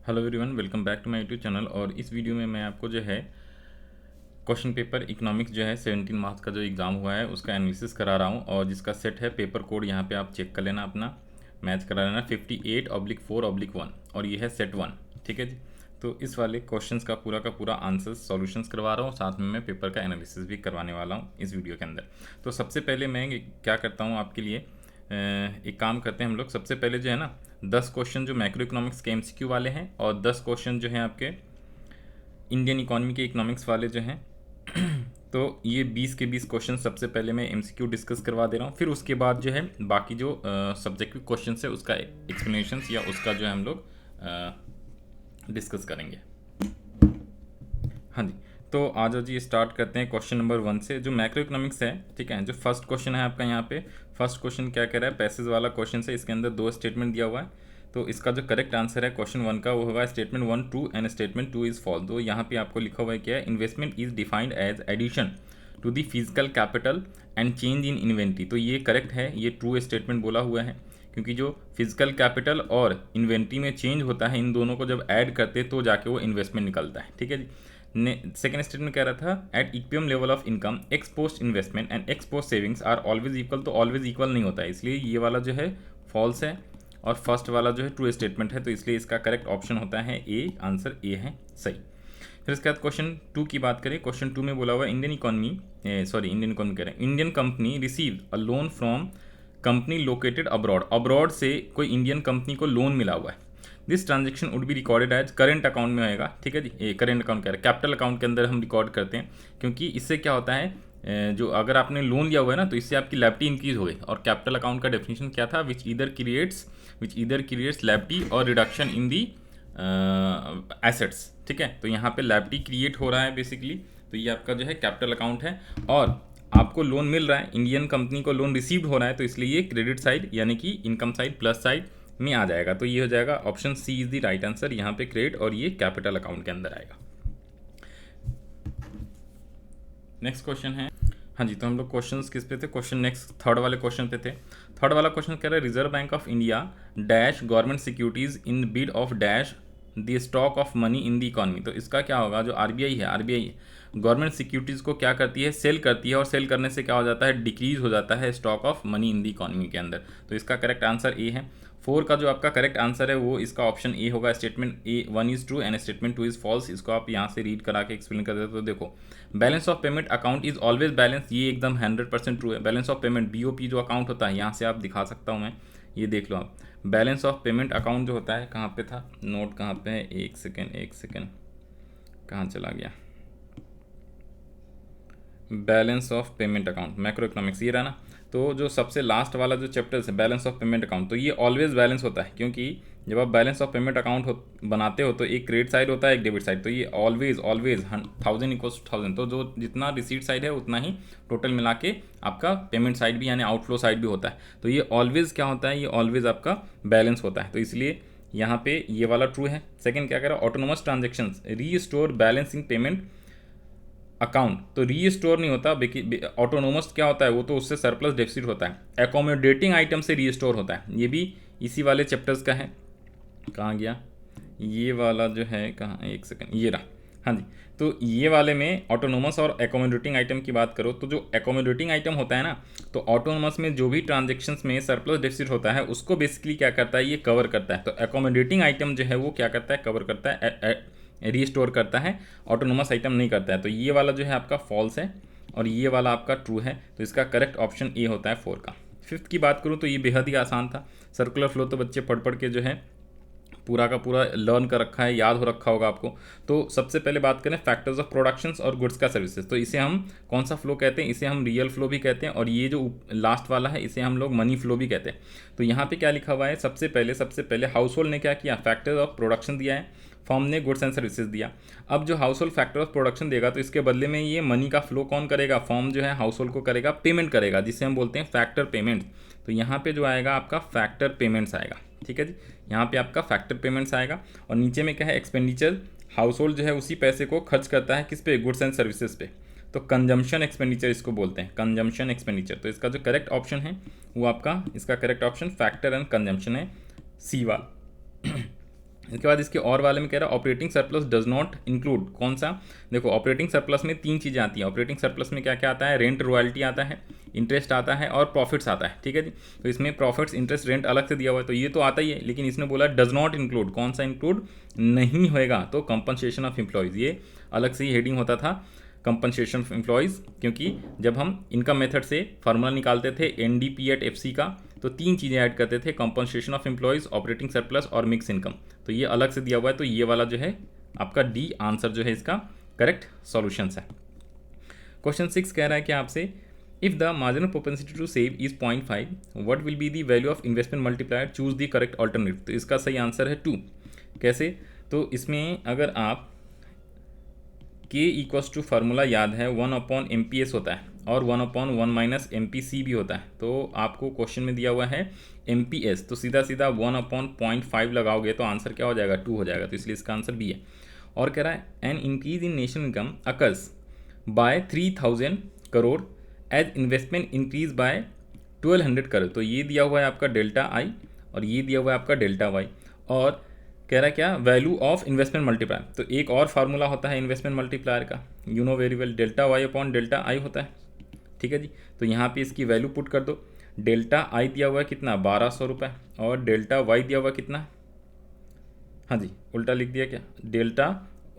Hello everyone, welcome back to my YouTube channel. और इस video में मैं आपको जो है क्वेश्चन पेपर इकोनॉमिक्स जो है 17 मार्क्स का जो एग्ज़ाम हुआ है उसका एनालिसिस करा रहा हूँ। और जिसका सेट है पेपर कोड यहाँ पे आप चेक कर लेना, अपना मैच करा लेना 58/4/1 और ये है सेट 1। ठीक है जी। तो इस वाले क्वेश्चंस का पूरा आंसर सॉल्यूशंस करवा रहा हूँ, साथ में मैं पेपर का एनालिसिस भी करवाने वाला हूँ इस वीडियो के अंदर। तो सबसे पहले मैं क्या करता हूँ आपके लिए, एक काम करते हैं हम लोग। सबसे पहले जो है ना 10 क्वेश्चन जो मैक्रो इकोनॉमिक्स के एमसीक्यू वाले हैं और 10 क्वेश्चन जो हैं आपके इंडियन इकोनॉमी के इकोनॉमिक्स वाले जो हैं तो ये 20 के 20 क्वेश्चन सबसे पहले मैं एमसीक्यू डिस्कस करवा दे रहा हूँ। फिर उसके बाद जो है बाकी जो सब्जेक्टिव क्वेश्चन है उसका एक्सप्लेनेशन या उसका जो है हम लोग डिस्कस करेंगे। हाँ जी, तो आ जाओ जी, स्टार्ट करते हैं क्वेश्चन नंबर 1 से जो मैक्रो इकोनॉमिक्स है। ठीक है, जो फर्स्ट क्वेश्चन है आपका यहाँ पे, फर्स्ट क्वेश्चन क्या कह रहा है, पैसेज वाला क्वेश्चन है। इसके अंदर 2 स्टेटमेंट दिया हुआ है। तो इसका जो करेक्ट आंसर है क्वेश्चन 1 का वो होगा statement 1 true and statement 2 is false. तो यहाँ पे आपको लिखा हुआ है क्या है, investment is defined as addition to the physical capital and change in inventory. तो ये करेक्ट है, ये ट्रू स्टेटमेंट बोला हुआ है, क्योंकि जो फिजिकल कैपिटल और इन्वेंट्री में चेंज होता है इन दोनों को जब ऐड करते तो जाके वो इन्वेस्टमेंट निकलता है। ठीक है जी। सेकेंड स्टेटमेंट कह रहा था एट इक्वियम level of income ex post investment and ex post savings are always equal. तो ऑलवेज इक्वल नहीं होता है, इसलिए ये वाला जो है फॉल्स है और फर्स्ट वाला जो है ट्रू स्टेटमेंट है। तो इसलिए इसका करेक्ट ऑप्शन होता है ए, आंसर ए है सही। फिर इसके बाद क्वेश्चन 2 की बात करें। क्वेश्चन 2 में बोला हुआ इंडियन इकोनॉमी कह रहे हैं, Indian company receive a loan from company located abroad. Abroad से कोई इंडियन कंपनी को लोन मिला हुआ है। This transaction would be recorded as current account में होएगा। ठीक है जी, ये करेंट अकाउंट कह रहे हैं, कैपिटल अकाउंट के अंदर हम रिकॉर्ड करते हैं, क्योंकि इससे क्या होता है, जो अगर आपने लोन लिया हुआ है ना तो इससे आपकी लैबिलिटी इंक्रीज हो गई। और कैपिटल अकाउंट का डेफिनेशन क्या था, विच ईदर क्रिएट्स लैबिलिटी और रिडक्शन इन दी एसेट्स। ठीक है, तो यहाँ पे लैबिलिटी क्रिएट हो रहा है बेसिकली, तो ये आपका जो है कैपिटल अकाउंट है। और आपको लोन मिल रहा है, इंडियन कंपनी को लोन रिसीव्ड हो रहा है, तो इसलिए ये क्रेडिट साइड यानी कि इनकम साइड प्लस साइड में आ जाएगा। तो ये हो जाएगा option C is the right answer, यहाँ पे क्रेडिट और ये कैपिटल अकाउंट के अंदर आएगा। नेक्स्ट क्वेश्चन है, हाँ जी, तो हम लोग क्वेश्चंस किस पे थे, क्वेश्चन नेक्स्ट थर्ड वाले क्वेश्चन पे थे। थर्ड वाला क्वेश्चन कह रहा है reserve bank of India dash government securities in bid of dash the stock of money in the economy. तो इसका क्या होगा, जो आरबीआई है, आरबीआई गवर्नमेंट सिक्योरिटीज़ को क्या करती है, सेल करती है, और सेल करने से क्या हो जाता है, डिक्रीज हो जाता है stock of money in the economy के अंदर। तो इसका करेक्ट आंसर ए है। 4 का जो आपका करेक्ट आंसर है वो इसका ऑप्शन ए होगा, statement A 1 is true and statement 2 is false. इसको आप यहाँ से रीड करा के एक्सप्लेन कर देते तो देखो, balance of payment account is always balance, ये एकदम 100% ट्रू है। बैलेंस ऑफ पेमेंट बीओपी जो अकाउंट होता है, यहाँ से आप दिखा सकता हूँ मैं, ये देख लो आप, बैलेंस ऑफ पेमेंट अकाउंट जो होता है, कहाँ पे था नोट, कहाँ पे है, एक सेकेंड कहाँ चला गया, balance of payment account macro economics ये रहा ना। तो जो सबसे लास्ट वाला जो चैप्टर है बैलेंस ऑफ पेमेंट अकाउंट, तो ये ऑलवेज बैलेंस होता है, क्योंकि जब आप बैलेंस ऑफ पेमेंट अकाउंट बनाते हो तो एक क्रेडिट साइड होता है, एक डेबिट साइड। तो ये ऑलवेज 1000 इक्वल्स टू 1000, तो जो जितना रिसीट साइड है उतना ही टोटल मिला के आपका पेमेंट साइड भी यानी आउटफ्लो साइड भी होता है। तो ये ऑलवेज क्या होता है, ये ऑलवेज आपका बैलेंस होता है। तो इसलिए यहाँ पे ये वाला ट्रू है। सेकेंड क्या कह रहा है, autonomous transaction restore balancing payment account. तो रीस्टोर नहीं होता, ऑटोनोमस क्या होता है, वो तो उससे सरप्लस डेफिसिट होता है। एकोमोडेटिंग आइटम से रीस्टोर होता है, ये भी इसी वाले चैप्टर्स का है। कहाँ गया ये वाला जो है, कहाँ, एक सेकंड, ये रहा, हाँ जी। तो ये वाले में ऑटोनोमस और एकोमोडेटिंग आइटम की बात करो तो जो एकोमोडेटिंग आइटम होता है ना, तो ऑटोनोमस में जो भी ट्रांजेक्शन्स में सरप्लस डेफिसिट होता है उसको बेसिकली क्या करता है, ये कवर करता है। तो एकोमोडेटिंग आइटम जो है वो क्या करता है, कवर करता है, रीस्टोर करता है, ऑटोनोमस आइटम नहीं करता है। तो ये वाला जो है आपका फॉल्स है और ये वाला आपका ट्रू है। तो इसका करेक्ट ऑप्शन ए होता है 4 का। फिफ्थ की बात करूँ तो ये बेहद ही आसान था। सर्कुलर फ्लो तो बच्चे पढ़ के जो है पूरा का पूरा लर्न कर रखा है, याद हो रखा होगा आपको। तो सबसे पहले बात करें फैक्टर्स ऑफ प्रोडक्शंस और गुड्स का सर्विसेज, तो इसे हम कौन सा फ्लो कहते हैं, इसे हम रियल फ्लो भी कहते हैं, और ये जो लास्ट वाला है इसे हम लोग मनी फ्लो भी कहते हैं। तो यहाँ पे क्या लिखा हुआ है, सबसे पहले हाउस होल्ड ने क्या किया, फैक्टर्स ऑफ प्रोडक्शन दिया है, फॉर्म ने गुड्स एंड सर्विसेज दिया। अब जो house hold factor of production देगा तो इसके बदले में ये मनी का फ्लो कौन करेगा, फॉर्म जो है हाउस होल्ड को करेगा, पेमेंट करेगा, जिसे हम बोलते हैं फैक्टर पेमेंट। तो यहाँ पे जो आएगा आपका फैक्टर पेमेंट्स आएगा। ठीक है जी, यहाँ पे आपका फैक्टर पेमेंट्स आएगा। और नीचे में क्या है, एक्सपेंडिचर, हाउस होल्ड जो है उसी पैसे को खर्च करता है किस पे, गुड्स एंड सर्विसेज पे। तो कंजम्पशन एक्सपेंडिचर इसको बोलते हैं, कंजम्पशन एक्सपेंडिचर। तो इसका जो करेक्ट ऑप्शन है वो आपका, इसका correct option factor and consumption है, सी वाला। इसके बाद इसके और वाले में कह रहा है operating surplus does not include कौन सा। देखो ऑपरेटिंग सरप्लस में 3 चीज़ें आती हैं। ऑपरेटिंग सरप्लस में क्या क्या आता है, रेंट रॉयल्टी आता है, इंटरेस्ट आता है और प्रॉफिट्स आता है। ठीक है जी, तो इसमें प्रॉफिट्स इंटरेस्ट रेंट अलग से दिया हुआ है, तो ये तो आता ही है, लेकिन इसने बोला डज नॉट इंक्लूड, कौन सा इंक्लूड नहीं होएगा, तो कंपनसेशन ऑफ एम्प्लॉयज़, ये अलग से ही हेडिंग होता था कंपनसेशन ऑफ एम्प्लॉयज़, क्योंकि जब हम इनकम मेथड से फार्मूला निकालते थे एनडीपी एट एफसी का, तो 3 चीज़ें ऐड करते थे, compensation of employees, operating surplus और मिक्स इनकम, तो ये अलग से दिया हुआ है। तो ये वाला जो है आपका डी आंसर जो है इसका करेक्ट सॉल्यूशंस है। क्वेश्चन 6 कह रहा है कि आपसे if the marginal propensity to save is 0.5 what will be the value of investment multiplier, choose the correct alternative. तो इसका सही आंसर है 2। कैसे, तो इसमें अगर आप K इक्वल्स टू फार्मूला याद है 1/MPS होता है और 1/1 - MPC भी होता है, तो आपको क्वेश्चन में दिया हुआ है MPS, तो सीधा सीधा 1/0.5 लगाओगे तो आंसर क्या हो जाएगा, 2 हो जाएगा, तो इसलिए इसका आंसर बी है। और कह रहा है an increase in national income occurs by 3000 crore as investment increase by 1200 crore, तो ये दिया हुआ है आपका डेल्टा आई और ये दिया हुआ है आपका डेल्टा वाई। और कह रहा है क्या, वैल्यू ऑफ इन्वेस्टमेंट मल्टीप्लायर, तो एक और फार्मूला होता है इन्वेस्टमेंट मल्टीप्लायर का, you know very well, delta Y upon delta I होता है। ठीक है जी, तो यहाँ पे इसकी वैल्यू पुट कर दो, डेल्टा आई दिया हुआ है कितना 1200 रुपये और डेल्टा वाई दिया हुआ कितना, हाँ जी उल्टा लिख दिया क्या, डेल्टा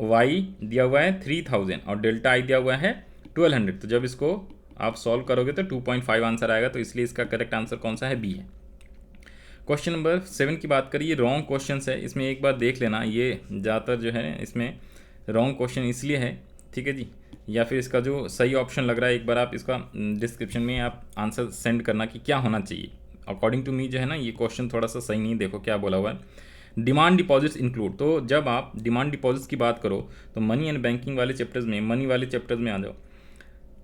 वाई दिया हुआ है 3000 और डेल्टा आई दिया हुआ है 1200, तो जब इसको आप सॉल्व करोगे तो 2.5 आंसर आएगा, तो इसलिए इसका करेक्ट आंसर कौन सा है, बी है। क्वेश्चन नंबर 7 की बात करिए, रॉन्ग क्वेश्चन है, इसमें एक बार देख लेना, ये ज़्यादातर जो है इसमें रॉन्ग क्वेश्चन इसलिए है, ठीक है जी, या फिर इसका जो सही ऑप्शन लग रहा है एक बार आप इसका डिस्क्रिप्शन में आप आंसर सेंड करना कि क्या होना चाहिए। अकॉर्डिंग टू मी जो है ना ये क्वेश्चन थोड़ा सा सही नहीं, देखो क्या बोला हुआ है, डिमांड डिपॉजिट्स इंक्लूड, तो जब आप डिमांड डिपॉजिट्स की बात करो तो मनी एंड बैंकिंग वाले चैप्टर्स में, मनी वाले चैप्टर्स में आ जाओ,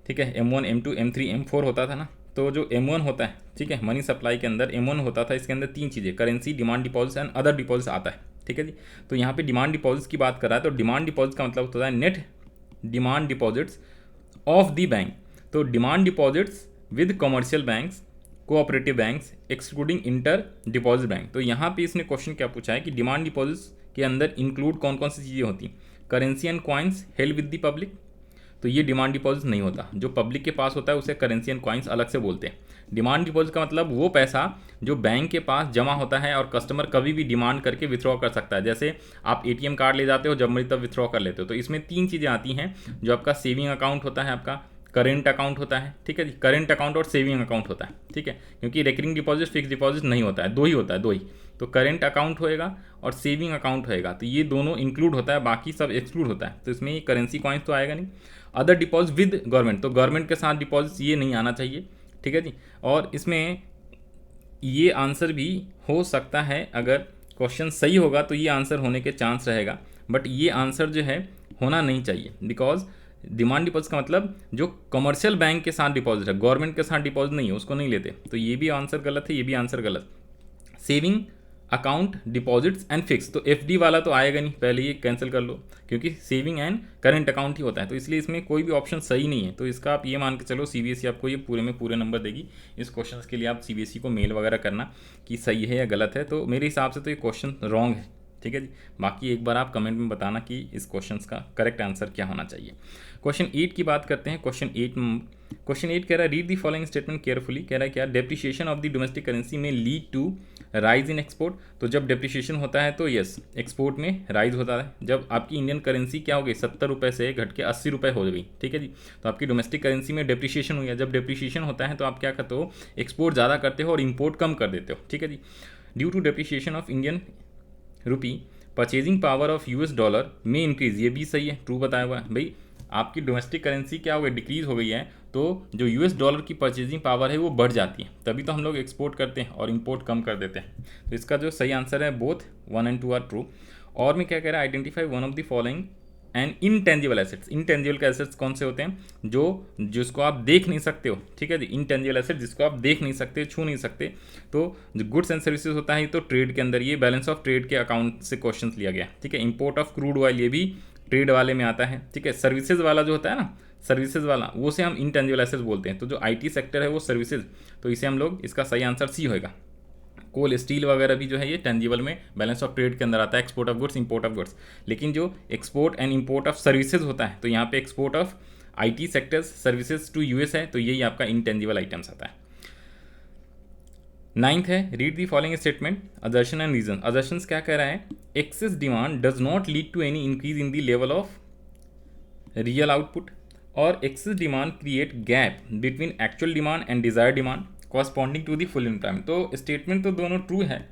ठीक है, M1 M2 M3 M4 होता था ना, तो जो M1 होता है, ठीक है, मनी सप्लाई के अंदर M1 होता था, इसके अंदर 3 चीज़ें, currency, demand deposits and other deposits आता है। ठीक है जी, तो यहाँ पे डिमांड डिपॉजिट्स की बात कर रहा है, तो डिमांड डिपॉजिट का मतलब होता है net demand deposits of the bank, तो demand deposits with commercial banks, cooperative banks excluding inter deposit bank. तो यहाँ पे इसने क्वेश्चन क्या पूछा है कि डिमांड डिपॉजिट्स के अंदर इंक्लूड कौन कौन सी चीज़ें होती हैं, currency and coins held with the public, तो ये डिमांड डिपॉजिट नहीं होता, जो पब्लिक के पास होता है उसे करेंसी एंड कॉइन्स अलग से बोलते हैं। डिमांड डिपॉजिट का मतलब वो पैसा जो बैंक के पास जमा होता है और कस्टमर कभी भी डिमांड करके विथड्रॉ कर सकता है, जैसे आप एटीएम कार्ड ले जाते हो, जब मर्जी तब विथड्रॉ कर लेते हो। तो इसमें 3 चीज़ें आती हैं, जो आपका सेविंग अकाउंट होता है, आपका करेंट अकाउंट होता है, ठीक है जी, करेंट अकाउंट और सेविंग अकाउंट होता है, ठीक है, क्योंकि रेकरिंग डिपॉजिट फिक्स डिपॉजिट नहीं होता है, 2 ही होता है, 2 ही, तो करेंट अकाउंट होएगा और सेविंग अकाउंट होएगा, तो ये दोनों इंक्लूड होता है, बाकी सब एक्सक्लूड होता है, तो इसमें करेंसी कॉइन्स तो आएगा नहीं। अदर डिपॉजिट विद गवर्नमेंट, तो गवर्नमेंट के साथ डिपॉजिट ये नहीं आना चाहिए, ठीक है जी, और इसमें ये आंसर भी हो सकता है, अगर क्वेश्चन सही होगा तो ये आंसर होने के चांस रहेगा, बट ये आंसर जो है होना नहीं चाहिए, बिकॉज डिमांड डिपॉजिट का मतलब जो कमर्शियल बैंक के साथ डिपॉजिट है, गवर्नमेंट के साथ डिपॉजिट नहीं है, उसको नहीं लेते, तो ये भी आंसर गलत है, ये भी आंसर गलत। Saving account deposits and fix, तो एफडी वाला तो आएगा नहीं, पहले ये कैंसिल कर लो, क्योंकि सेविंग एंड करंट अकाउंट ही होता है, तो इसलिए इसमें कोई भी ऑप्शन सही नहीं है। तो इसका आप ये मान के चलो सीबीएसई आपको ये पूरे में पूरे नंबर देगी। इस क्वेश्चन के लिए आप सीबीएसई को मेल वगैरह करना कि सही है या गलत है, तो मेरे हिसाब से तो ये क्वेश्चन रॉन्ग है, ठीक है जी। बाकी एक बार आप कमेंट में बताना कि इस क्वेश्चन का करेक्ट आंसर क्या होना चाहिए। क्वेश्चन 8 की बात करते हैं। क्वेश्चन 8 कह रहा है read the following statement carefully, कह रहा है क्या, depreciation of the domestic currency may lead to rise in export, तो जब डेप्रिसिएशन होता है तो यस एक्सपोर्ट में राइज होता है। जब आपकी इंडियन करेंसी क्या हो गई 70 रुपये से घट के 80 रुपये हो गई, ठीक है जी, तो आपकी डोमेस्टिक करेंसी में डेप्रिसिएशन हो गया। जब डेप्रिसिएशन होता है तो आप क्या करते हो, एक्सपोर्ट ज़्यादा करते हो और इम्पोर्ट कम कर देते हो, ठीक है जी। Due to depreciation of Indian rupee purchasing power of US dollar may increase, ये भी सही है, ट्रू बताया हुआ है भाई। आपकी डोमेस्टिक करेंसी क्या हो गई, डिक्रीज हो गई है, तो जो यूएस डॉलर की परचेजिंग पावर है वो बढ़ जाती है, तभी तो हम लोग एक्सपोर्ट करते हैं और इंपोर्ट कम कर देते हैं। तो इसका जो सही आंसर है बोथ 1 and 2 आर ट्रू। और मैं क्या कह रहा है, identify one of the following and intangible assets. Intangible assets कौन से होते हैं, जिसको आप देख नहीं सकते हो, ठीक है जी। इनटेंजिबल एसेट जिसको आप देख नहीं सकते, छू नहीं सकते, तो जो गुड्स एंड सर्विसेज होता है तो ट्रेड के अंदर, ये बैलेंस ऑफ ट्रेड के अकाउंट से क्वेश्चन लिया गया, ठीक है। इंपोर्ट ऑफ क्रूड ऑयल ये भी ट्रेड वाले में आता है, ठीक है। सर्विसेज वाला जो होता है ना, सर्विसेज वाला, वो से हम इनटेंजिबल एसेट्स बोलते हैं। तो जो आईटी सेक्टर है वो सर्विसेज, तो इसे हम लोग, इसका सही आंसर सी होएगा। कोल स्टील वगैरह भी जो है ये टेंजिबल में बैलेंस ऑफ ट्रेड के अंदर आता है, export of goods, import of goods. लेकिन जो export and import of services होता है, तो यहाँ पे export of IT sectors services to US है, तो यही आपका इंटेंजिबल आइटम्स आता है। 9th है, read the following statement, assertion and reason. Assertion क्या कह रहा है, excess demand does not lead to any increase in the level of real output, और excess demand create gap between actual demand and desire demand corresponding to the full employment. तो statement तो दोनों true है,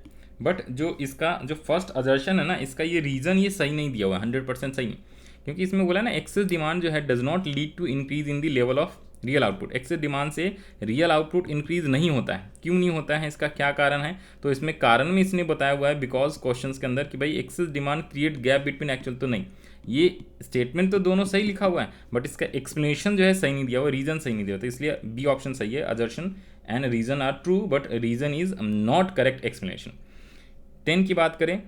but जो इसका जो first assertion है ना, इसका ये रीज़न ये सही नहीं दिया हुआ है, 100% सही नहीं, क्योंकि इसमें बोला ना एक्सेस डिमांड जो है does not lead to increase in the level of real output. Excess demand से रियल आउटपुट इंक्रीज नहीं होता है। क्यों नहीं होता है, इसका क्या कारण है, तो इसमें कारण में इसने बताया हुआ है बिकॉज क्वेश्चंस के अंदर कि भाई access demand create gap between actual, तो नहीं, ये स्टेटमेंट तो दोनों सही लिखा हुआ है, बट इसका एक्सप्लेनेशन जो है सही नहीं दिया हुआ, रीजन सही नहीं दिया, तो इसलिए बी ऑप्शन सही है, assertion and reason are true but reason is not correct explanation. 10 की बात करें,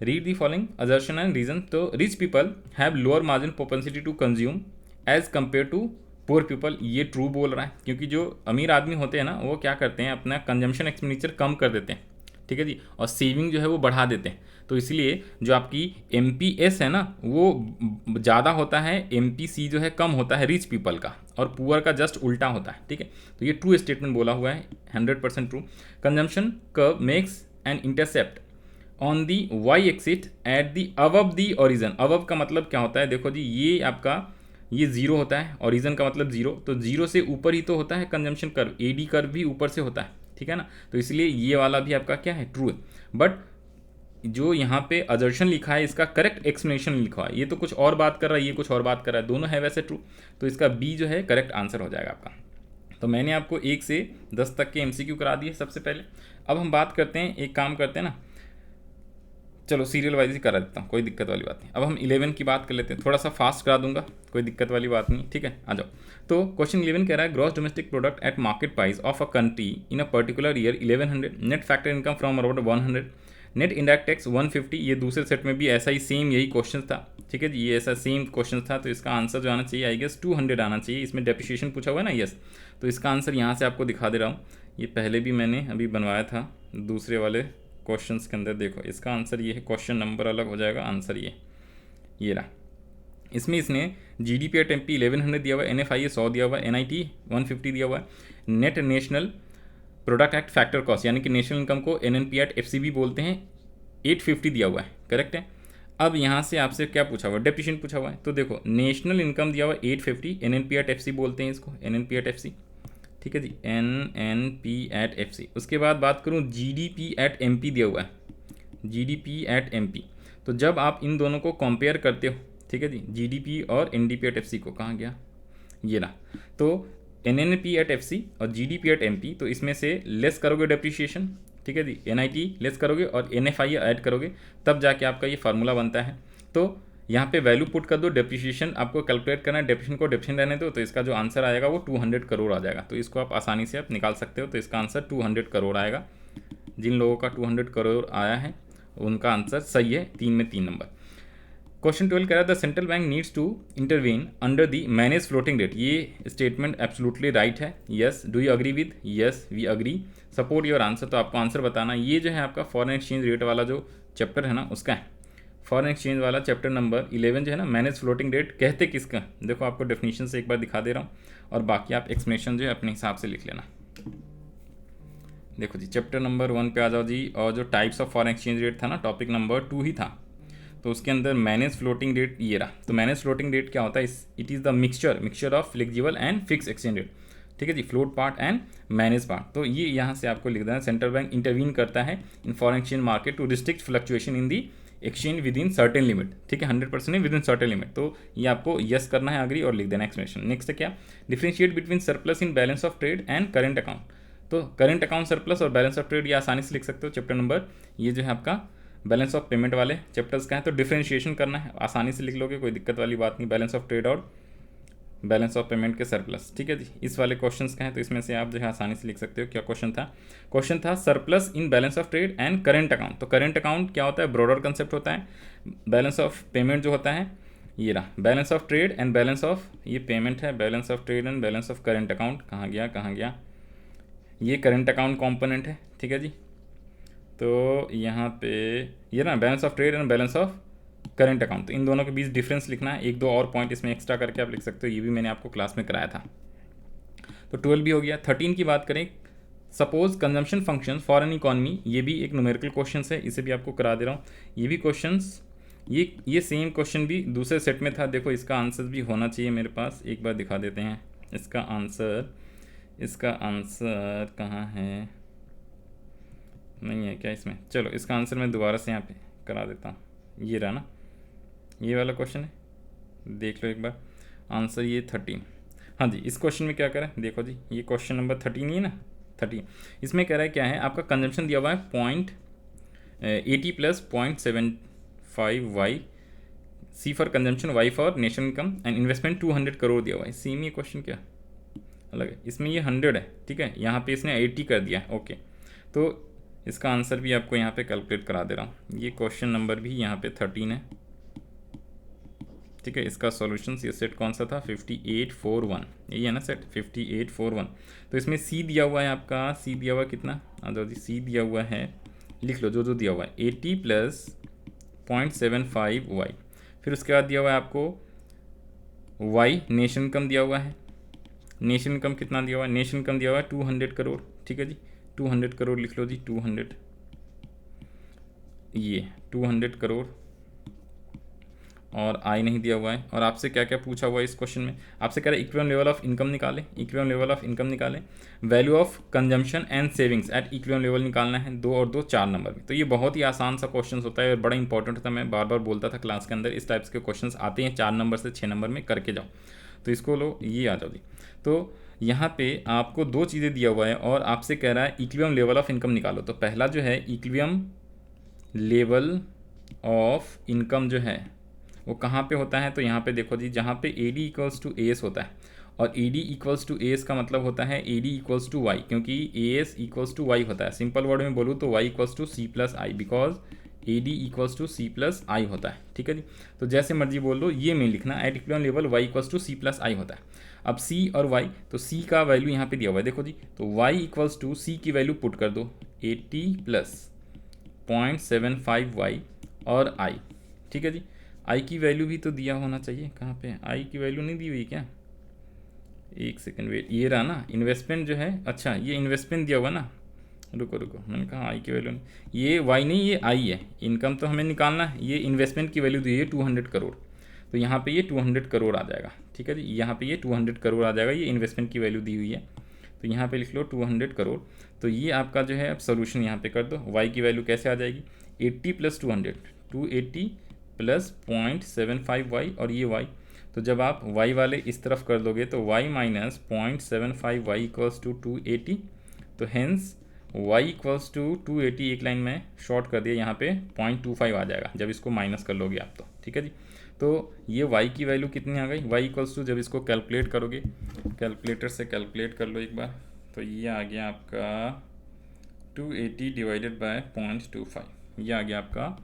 read the following assertion and reason. तो rich people have lower marginal propensity to consume as compare to poor people, ये true बोल रहा है, क्योंकि जो अमीर आदमी होते हैं ना, वो क्या करते हैं, अपना कंजम्पशन एक्सपेंडिचर कम कर देते हैं, ठीक है जी, और सेविंग जो है वो बढ़ा देते हैं। तो इसलिए जो आपकी MPS है ना, वो ज़्यादा होता है, MPC जो है कम होता है रिच पीपल का, और पुअर का जस्ट उल्टा होता है, ठीक है। तो ये ट्रू स्टेटमेंट बोला हुआ है, 100% true. Consumption curve makes an intercept on the Y axis at the above the origin. Above का मतलब क्या होता है, देखो जी, ये आपका ये जीरो होता है, ओरिजन का मतलब जीरो, तो जीरो से ऊपर ही तो होता है कंजम्पशन कर्व, AD कर्व भी ऊपर से होता है, ठीक है ना। तो इसलिए ये वाला भी आपका क्या है, ट्रू है। बट जो यहाँ पे असर्शन लिखा है, इसका करेक्ट एक्सप्लेनेशन लिखा है, ये तो कुछ और बात कर रहा है, ये कुछ और बात कर रहा है, दोनों है वैसे ट्रू, तो इसका बी जो है करेक्ट आंसर हो जाएगा आपका। तो मैंने आपको 1 से 10 तक के MCQ करा दिए सबसे पहले। अब हम बात करते हैं, एक काम करते हैं ना, चलो सीरियल वाइज ही करा देता हूँ, कोई दिक्कत वाली बात नहीं। अब हम 11 की बात कर लेते हैं, थोड़ा सा फास्ट करा दूंगा, कोई दिक्कत वाली बात नहीं, ठीक है, आ जाओ। तो क्वेश्चन 11 कह रहा है, gross domestic product at market price of a country in a particular year 1100, net factor income from around 100, net indirect tax 150। ये दूसरे सेट में भी ऐसा ही सेम यही क्वेश्चन था, ठीक है जी, ये ऐसा सेम क्वेश्चन था, तो इसका आंसर जो आना चाहिए आई गेस 200 आना चाहिए। इसमें डेप्रिसिएशन पूछा हुआ है ना, यस, तो इसका आंसर यहाँ से आपको दिखा दे रहा हूँ, ये पहले भी मैंने अभी बनवाया था दूसरे वाले क्वेश्चंस के अंदर। देखो इसका आंसर ये है, क्वेश्चन नंबर अलग हो जाएगा, आंसर ये रहा। इसमें इसने GDP एट MP 1100 दिया हुआ है, NFIA 100 दिया हुआ है, NIT 150 दिया हुआ है, net national product act factor cost यानी कि नेशनल इनकम को NNP एट FCB बोलते हैं, 850 दिया हुआ है, करेक्ट है। अब यहाँ से आपसे क्या पूछा हुआ है, डेप्रिसिएशन पूछा हुआ है, तो देखो नेशनल इनकम दिया हुआ है 850, NNP एट FC बोलते हैं इसको, NNP एट FC, ठीक है जी, NNP एट FC। उसके बाद बात करूँ GDP एट MP दिया हुआ है, GDP एट MP, तो जब आप इन दोनों को कंपेयर करते हो, ठीक है जी, GDP और NDP एट FC को, कहाँ गया ये ना, तो NNP एट FC और GDP एट MP, तो इसमें से लेस करोगे डेप्रिसिएशन, ठीक है जी, NIT लेस करोगे और NFI ऐड करोगे, तब जाके आपका ये फार्मूला बनता है। तो यहाँ पे वैल्यू पुट कर दो, डेप्रिसिएशन आपको कैलकुलेट करना है, डेप्रिसिएशन को डेप्रिसिएशन रहने दो, तो इसका जो आंसर आएगा वो 200 करोड़ आ जाएगा। तो इसको आप आसानी से आप निकाल सकते हो, तो इसका आंसर 200 करोड़ आएगा। जिन लोगों का 200 करोड़ आया है उनका आंसर सही है, 3 में 3 नंबर। क्वेश्चन 12 कह रहा है, the central bank needs to intervene under the manage floating rate. ये स्टेटमेंट एब्सोल्युटली राइट है, yes. Do you agree with, yes we agree. Support your answer, तो आपको आंसर बताना। ये जो है आपका फॉरेन एक्सचेंज रेट वाला जो चैप्टर है ना, उसका है, फॉरेन एक्सचेंज वाला चैप्टर नंबर 11 जो है ना, मैनेज फ्लोटिंग रेट कहते किसका, देखो आपको डेफिनेशन से एक बार दिखा दे रहा हूँ, और बाकी आप एक्सप्लेनेशन जो है अपने हिसाब से लिख लेना। देखो जी, चैप्टर नंबर 1 पे आ जाओ जी, और जो types of foreign exchange rate था ना, टॉपिक नंबर 2 ही था, तो उसके अंदर मैनेज फ्लोटिंग रेट ये रहा। तो मैनेज फ्लोटिंग रेट क्या होता है, it is the mixture of flexible and fix exchange rate, ठीक है जी, float part and manage part. तो ये यहाँ से आपको लिख देना, सेंट्रल बैंक इंटरवीन करता है in foreign exchange market to restrict fluctuation in the exchange within certain limit, ठीक है, 100% विद इन सर्टेन लिमिट। तो ये आपको यस करना है, अग्री, और लिख देना एक्सप्लेनेशन। नेक्स्ट है क्या, differentiate between surplus in balance of trade and current account. तो करेंट अकाउंट सरप्लस और बैलेंस ऑफ ट्रेड ये आसानी से लिख सकते हो। चैप्टर नंबर ये जो है आपका बैलेंस ऑफ पेमेंट वाले चैप्टर्स का है, तो डिफरेंशिएशन करना है, आसानी से लिख लोगे, कोई दिक्कत वाली बात नहीं। बैलेंस ऑफ ट्रेड और बैलेंस ऑफ पेमेंट के सरप्लस, ठीक है जी, इस वाले क्वेश्चंस का है, तो इसमें से आप जो है आसानी से लिख सकते हो। क्या क्वेश्चन था, क्वेश्चन था surplus in balance of trade and current account. तो करेंट अकाउंट क्या होता है, ब्रॉडर कंसेप्ट होता है। बैलेंस ऑफ पेमेंट जो होता है ये रहा, balance of trade and balance of, ये पेमेंट है, balance of trade and balance of current account, कहाँ गया, ये करेंट अकाउंट कॉम्पोनेंट है, ठीक है जी। तो यहाँ पे ये ना balance of trade and balance of current account, तो इन दोनों के बीच डिफरेंस लिखना है। एक दो और पॉइंट इसमें एक्स्ट्रा करके आप लिख सकते हो, ये भी मैंने आपको क्लास में कराया था। तो 12 भी हो गया। 13 की बात करें, suppose consumption function for an economy, ये भी एक न्यूमेरिकल क्वेश्चन है, इसे भी आपको करा दे रहा हूँ। ये भी क्वेश्चंस, ये सेम क्वेश्चन भी दूसरे सेट में था। देखो इसका आंसर भी होना चाहिए मेरे पास, एक बार दिखा देते हैं इसका आंसर। इसका आंसर कहाँ है, नहीं है क्या इसमें? चलो इसका आंसर मैं दोबारा से यहाँ पे करा देता हूँ। ये रहा ना, ये वाला क्वेश्चन है, देख लो एक बार आंसर। ये 13, हाँ जी, इस क्वेश्चन में क्या करें, देखो जी, ये क्वेश्चन नंबर 13 ही है ना, 13। इसमें कह रहा है क्या है, आपका कंजम्पशन दिया हुआ है 80 plus 0.75 C for consumption, Y for national income and investment 200 crore दिया हुआ है। सेम ये क्वेश्चन क्या अलग है, इसमें ये 100 है, ठीक है, यहाँ पे इसने 80 कर दिया है। ओके, तो इसका आंसर भी आपको यहाँ पे कैलकुलेट करा दे रहा हूँ। ये क्वेश्चन नंबर भी यहाँ पे 13 है, ठीक है। इसका सॉल्यूशन, ये सेट कौन सा था, 5841, यही है ना सेट 5841। तो इसमें सी दिया हुआ है आपका, सी दिया हुआ है कितना, आ जाओ जी, सी दिया हुआ है, लिख लो जो जो दिया हुआ है, 80 प्लस 0.75 वाई। फिर उसके बाद दिया हुआ है आपको वाई, नेशनल इनकम दिया हुआ है। नेशनल इनकम कितना दिया हुआ है, नेशनल इनकम दिया हुआ है 200 करोड़, ठीक है जी, 200 करोड़ लिख लो जी, 200, ये 200 करोड़। और आई नहीं दिया हुआ है। और आपसे क्या क्या पूछा हुआ है इस क्वेश्चन में, आपसे कह रहा है इक्विवेलेंट लेवल ऑफ इनकम निकालें, इक्विवेलेंट लेवल ऑफ इनकम निकालें, value of consumption and savings at equivalent level निकालना है, 2 और 2 4 नंबर में। तो ये बहुत ही आसान सा क्वेश्चन होता है और बड़ा इंपॉर्टेंट होता है। मैं बार बार बोलता था क्लास के अंदर, इस टाइप्स के क्वेश्चन आते हैं 4 नंबर से 6 नंबर में, करके जाओ। तो इसको लो, ये आ जाओ जी। तो यहाँ पे आपको 2 चीज़ें दिया हुआ है और आपसे कह रहा है इक्विलिब्रियम लेवल ऑफ इनकम निकालो। तो पहला जो है इक्विलिब्रियम लेवल ऑफ इनकम जो है वो कहाँ पे होता है, तो यहाँ पे देखो जी, जहाँ पे AD इक्वल्स टू AS होता है, और AD इक्वल्स टू AS का मतलब होता है AD इक्वल्स टू Y, क्योंकि AS इक्वल्स टू Y होता है। सिंपल वर्ड में बोलूँ तो Y equals to C plus I, because AD equals to C plus I होता है, ठीक है जी। तो जैसे मर्जी बोल दो, ये में लिखना at equilibrium level Y equals to C plus I होता है। अब C और Y, तो C का वैल्यू यहाँ पे दिया हुआ है, देखो जी, तो Y इक्वल्स टू C की वैल्यू पुट कर दो, 80 प्लस 0.75 Y और I, ठीक है जी। आई की वैल्यू भी तो दिया होना चाहिए, कहाँ पे आई की वैल्यू नहीं दी हुई क्या, एक सेकंड वेट, ये रहा ना इन्वेस्टमेंट जो है, अच्छा ये इन्वेस्टमेंट दिया हुआ ना, रुको रुको, मैंने कहा आई की वैल्यू नहीं, ये वाई नहीं, ये आई है। इनकम तो हमें निकालना है, ये इन्वेस्टमेंट की वैल्यू दी है 200 करोड़, तो यहाँ पे ये 200 करोड़ आ जाएगा, ठीक है जी। यहाँ पे ये 200 करोड़ आ जाएगा, ये इन्वेस्टमेंट की वैल्यू दी हुई है, तो यहाँ पे लिख लो 200 करोड़। तो ये आपका जो है अब सोल्यूशन यहाँ पे कर दो, वाई की वैल्यू कैसे आ जाएगी, 80 प्लस 200, 280 प्लस 0.75 वाई और ये वाई। तो जब आप y वाले इस तरफ कर दोगे तो y minus 0.75 Y equals to 280, तो हेंस y इक्वल्स टू 280, एक लाइन में शॉर्ट कर दिया, यहाँ पे 0.25 आ जाएगा जब इसको माइनस कर लोगे आप, तो ठीक है जी। तो ये y की वैल्यू कितनी आ गई, y इक्वल्स टू, जब इसको कैलकुलेट करोगे, कैलकुलेटर से कैलकुलेट कर लो एक बार, तो ये आ गया आपका 280 डिवाइडेड बाय 0.25, ये आ गया आपका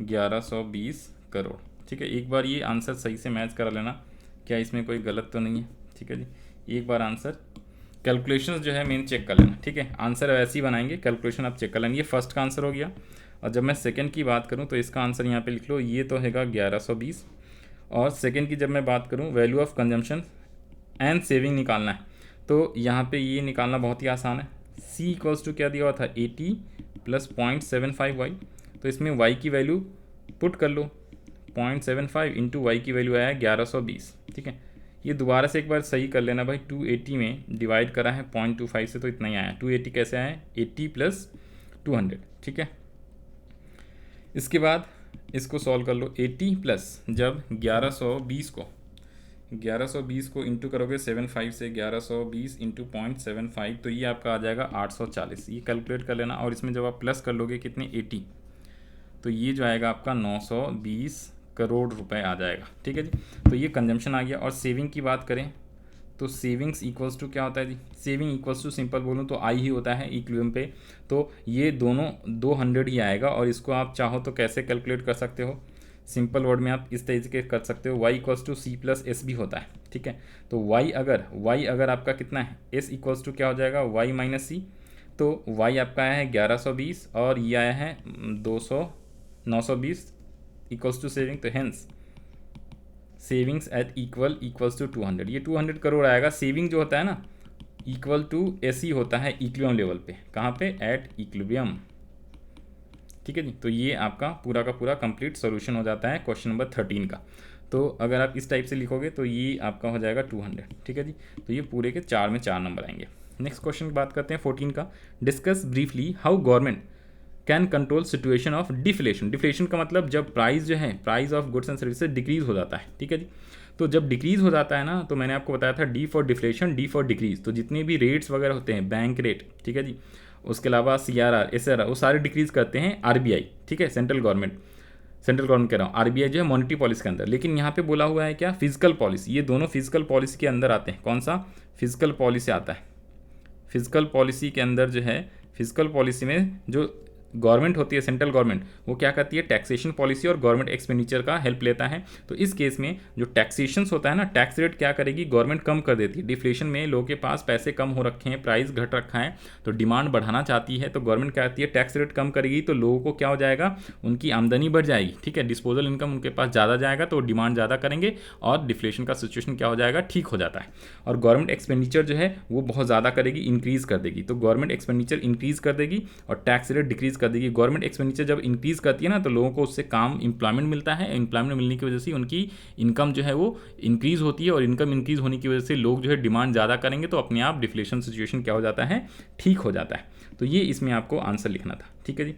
1120 करोड़, ठीक है। एक बार ये आंसर सही से मैच करा लेना, क्या इसमें कोई गलत तो नहीं है, ठीक है जी। एक बार आंसर कैलकुलेशंस जो है मेन चेक कर लेना, ठीक है। आंसर वैसे ही बनाएंगे, कैलकुलेशन आप चेक कर लेंगे। ये फर्स्ट का आंसर हो गया। और जब मैं सेकंड की बात करूँ तो इसका आंसर यहाँ पे लिख लो, ये तो हैगा 1120। और सेकंड की जब मैं बात करूँ, value of consumption and saving निकालना है, तो यहाँ पे ये निकालना बहुत ही आसान है। सी इक्वल्स टू क्या दिया हुआ था, 80 प्लस 0.75 वाई, तो इसमें y की वैल्यू पुट कर लो, 0.75 इंटू वाई की वैल्यू आया 1120, ठीक है। ये दोबारा से एक बार सही कर लेना भाई, 280 में डिवाइड करा है 0.25 से, तो इतना ही आया। 280 कैसे आया, 80 प्लस 200, ठीक है। इसके बाद इसको सॉल्व कर लो, 80 प्लस जब 1120 को इंटू करोगे 75 से, 1120 इंटू 0.75, तो ये आपका आ जाएगा 840, ये कैलकुलेट कर लेना। और इसमें जब आप प्लस कर लोगे कितने, 80, तो ये जो आएगा आपका 920 करोड़ रुपए आ जाएगा, ठीक है जी। तो ये कंजम्पशन आ गया। और सेविंग की बात करें तो सेविंग्स इक्वल्स टू क्या होता है जी, सेविंग इक्वल्स टू सिंपल बोलूँ तो आई ही होता है इक्विलिब्रियम पे, तो ये दोनों 200 ही आएगा। और इसको आप चाहो तो कैसे कैलकुलेट कर सकते हो, सिंपल वर्ड में आप इस तरीके के कर सकते हो, y equals to C plus S भी होता है, ठीक है। तो y अगर आपका कितना है, s इक्वल्स टू क्या हो जाएगा, y माइनस सी, तो y आपका आया है 1120 और ये आया है 920 इक्वल्स टू सेविंग, तो hence savings at equals to 200। ये 200 करोड़ आएगा। सेविंग जो होता है ना इक्वल टू ऐसी होता है इक्विलिब्रियम लेवल पे, कहाँ पे, एट इक्विलिब्रियम। ठीक है जी, तो ये आपका पूरा का पूरा कंप्लीट सॉल्यूशन हो जाता है क्वेश्चन नंबर 13 का। तो अगर आप इस टाइप से लिखोगे तो ये आपका हो जाएगा 200। ठीक है जी, तो ये पूरे के 4 में 4 नंबर आएंगे। नेक्स्ट क्वेश्चन की बात करते हैं 14 का। Discuss briefly how government can control situation of deflation. Deflation का मतलब जब प्राइस जो है, price of goods and services decrease हो जाता है। ठीक है जी, तो जब डिक्रीज हो जाता है ना, तो मैंने आपको बताया था D for deflation, D for decrease. तो जितने भी रेट्स वगैरह होते हैं, बैंक रेट, ठीक है जी, उसके अलावा CRR, SRR, वो सारे डिक्रीज करते हैं RBI। ठीक है, सेंट्रल गवर्नमेंट कह रहा हूँ, RBI जो है मॉनेटरी पॉलिसी के अंदर। लेकिन यहाँ पे बोला हुआ है क्या, फिजिकल पॉलिसी। ये दोनों फिजिकल पॉलिसी के अंदर आते हैं। कौन सा, फिजिकल पॉलिसी आता है। फिजिकल पॉलिसी के अंदर जो है, फिजिकल पॉलिसी में जो गवर्नमेंट होती है, सेंट्रल गवर्नमेंट, वो क्या करती है, टैक्सेशन पॉलिसी और गवर्नमेंट एक्सपेंडिचर का हेल्प लेता है। तो इस केस में जो टैक्सेशन होता है ना, टैक्स रेट क्या करेगी, गवर्नमेंट कम कर देती है। डिफ्लेशन में लोगों के पास पैसे कम हो रखे हैं, प्राइस घट रखा है, तो डिमांड बढ़ाना चाहती है, तो गवर्नमेंट क्या करती है, टैक्स रेट कम करेगी, तो लोगों को क्या हो जाएगा, उनकी आमदनी बढ़ जाएगी। ठीक है, डिस्पोजल इनकम उनके पास ज़्यादा जाएगा, तो डिमांड ज़्यादा करेंगे और डिफ्लेशन का सिचुएशन क्या हो जाएगा, ठीक हो जाता है। और गवर्नमेंट एक्सपेंडिचर जो है वो बहुत ज़्यादा करेगी, इंक्रीज़ कर देगी। तो गवर्नमेंट एक्सपेंडिचर इंक्रीज़ कर देगी और टैक्स रेट डिक्रीज़ कर देगी। गवर्नमेंट एक्सपेंडिचर जब इंक्रीज करती है ना, तो लोगों को उससे काम एम्प्लॉयमेंट मिलता है। एम्प्लॉयमेंट मिलने की वजह से उनकी इनकम जो है वो इंक्रीज होती है, और इनकम इंक्रीज होने की वजह से लोग जो है डिमांड ज़्यादा करेंगे, तो अपने आप डिफ्लेशन सिचुएशन क्या हो जाता है, ठीक हो जाता है। तो ये इसमें आपको आंसर लिखना था। ठीक है जी,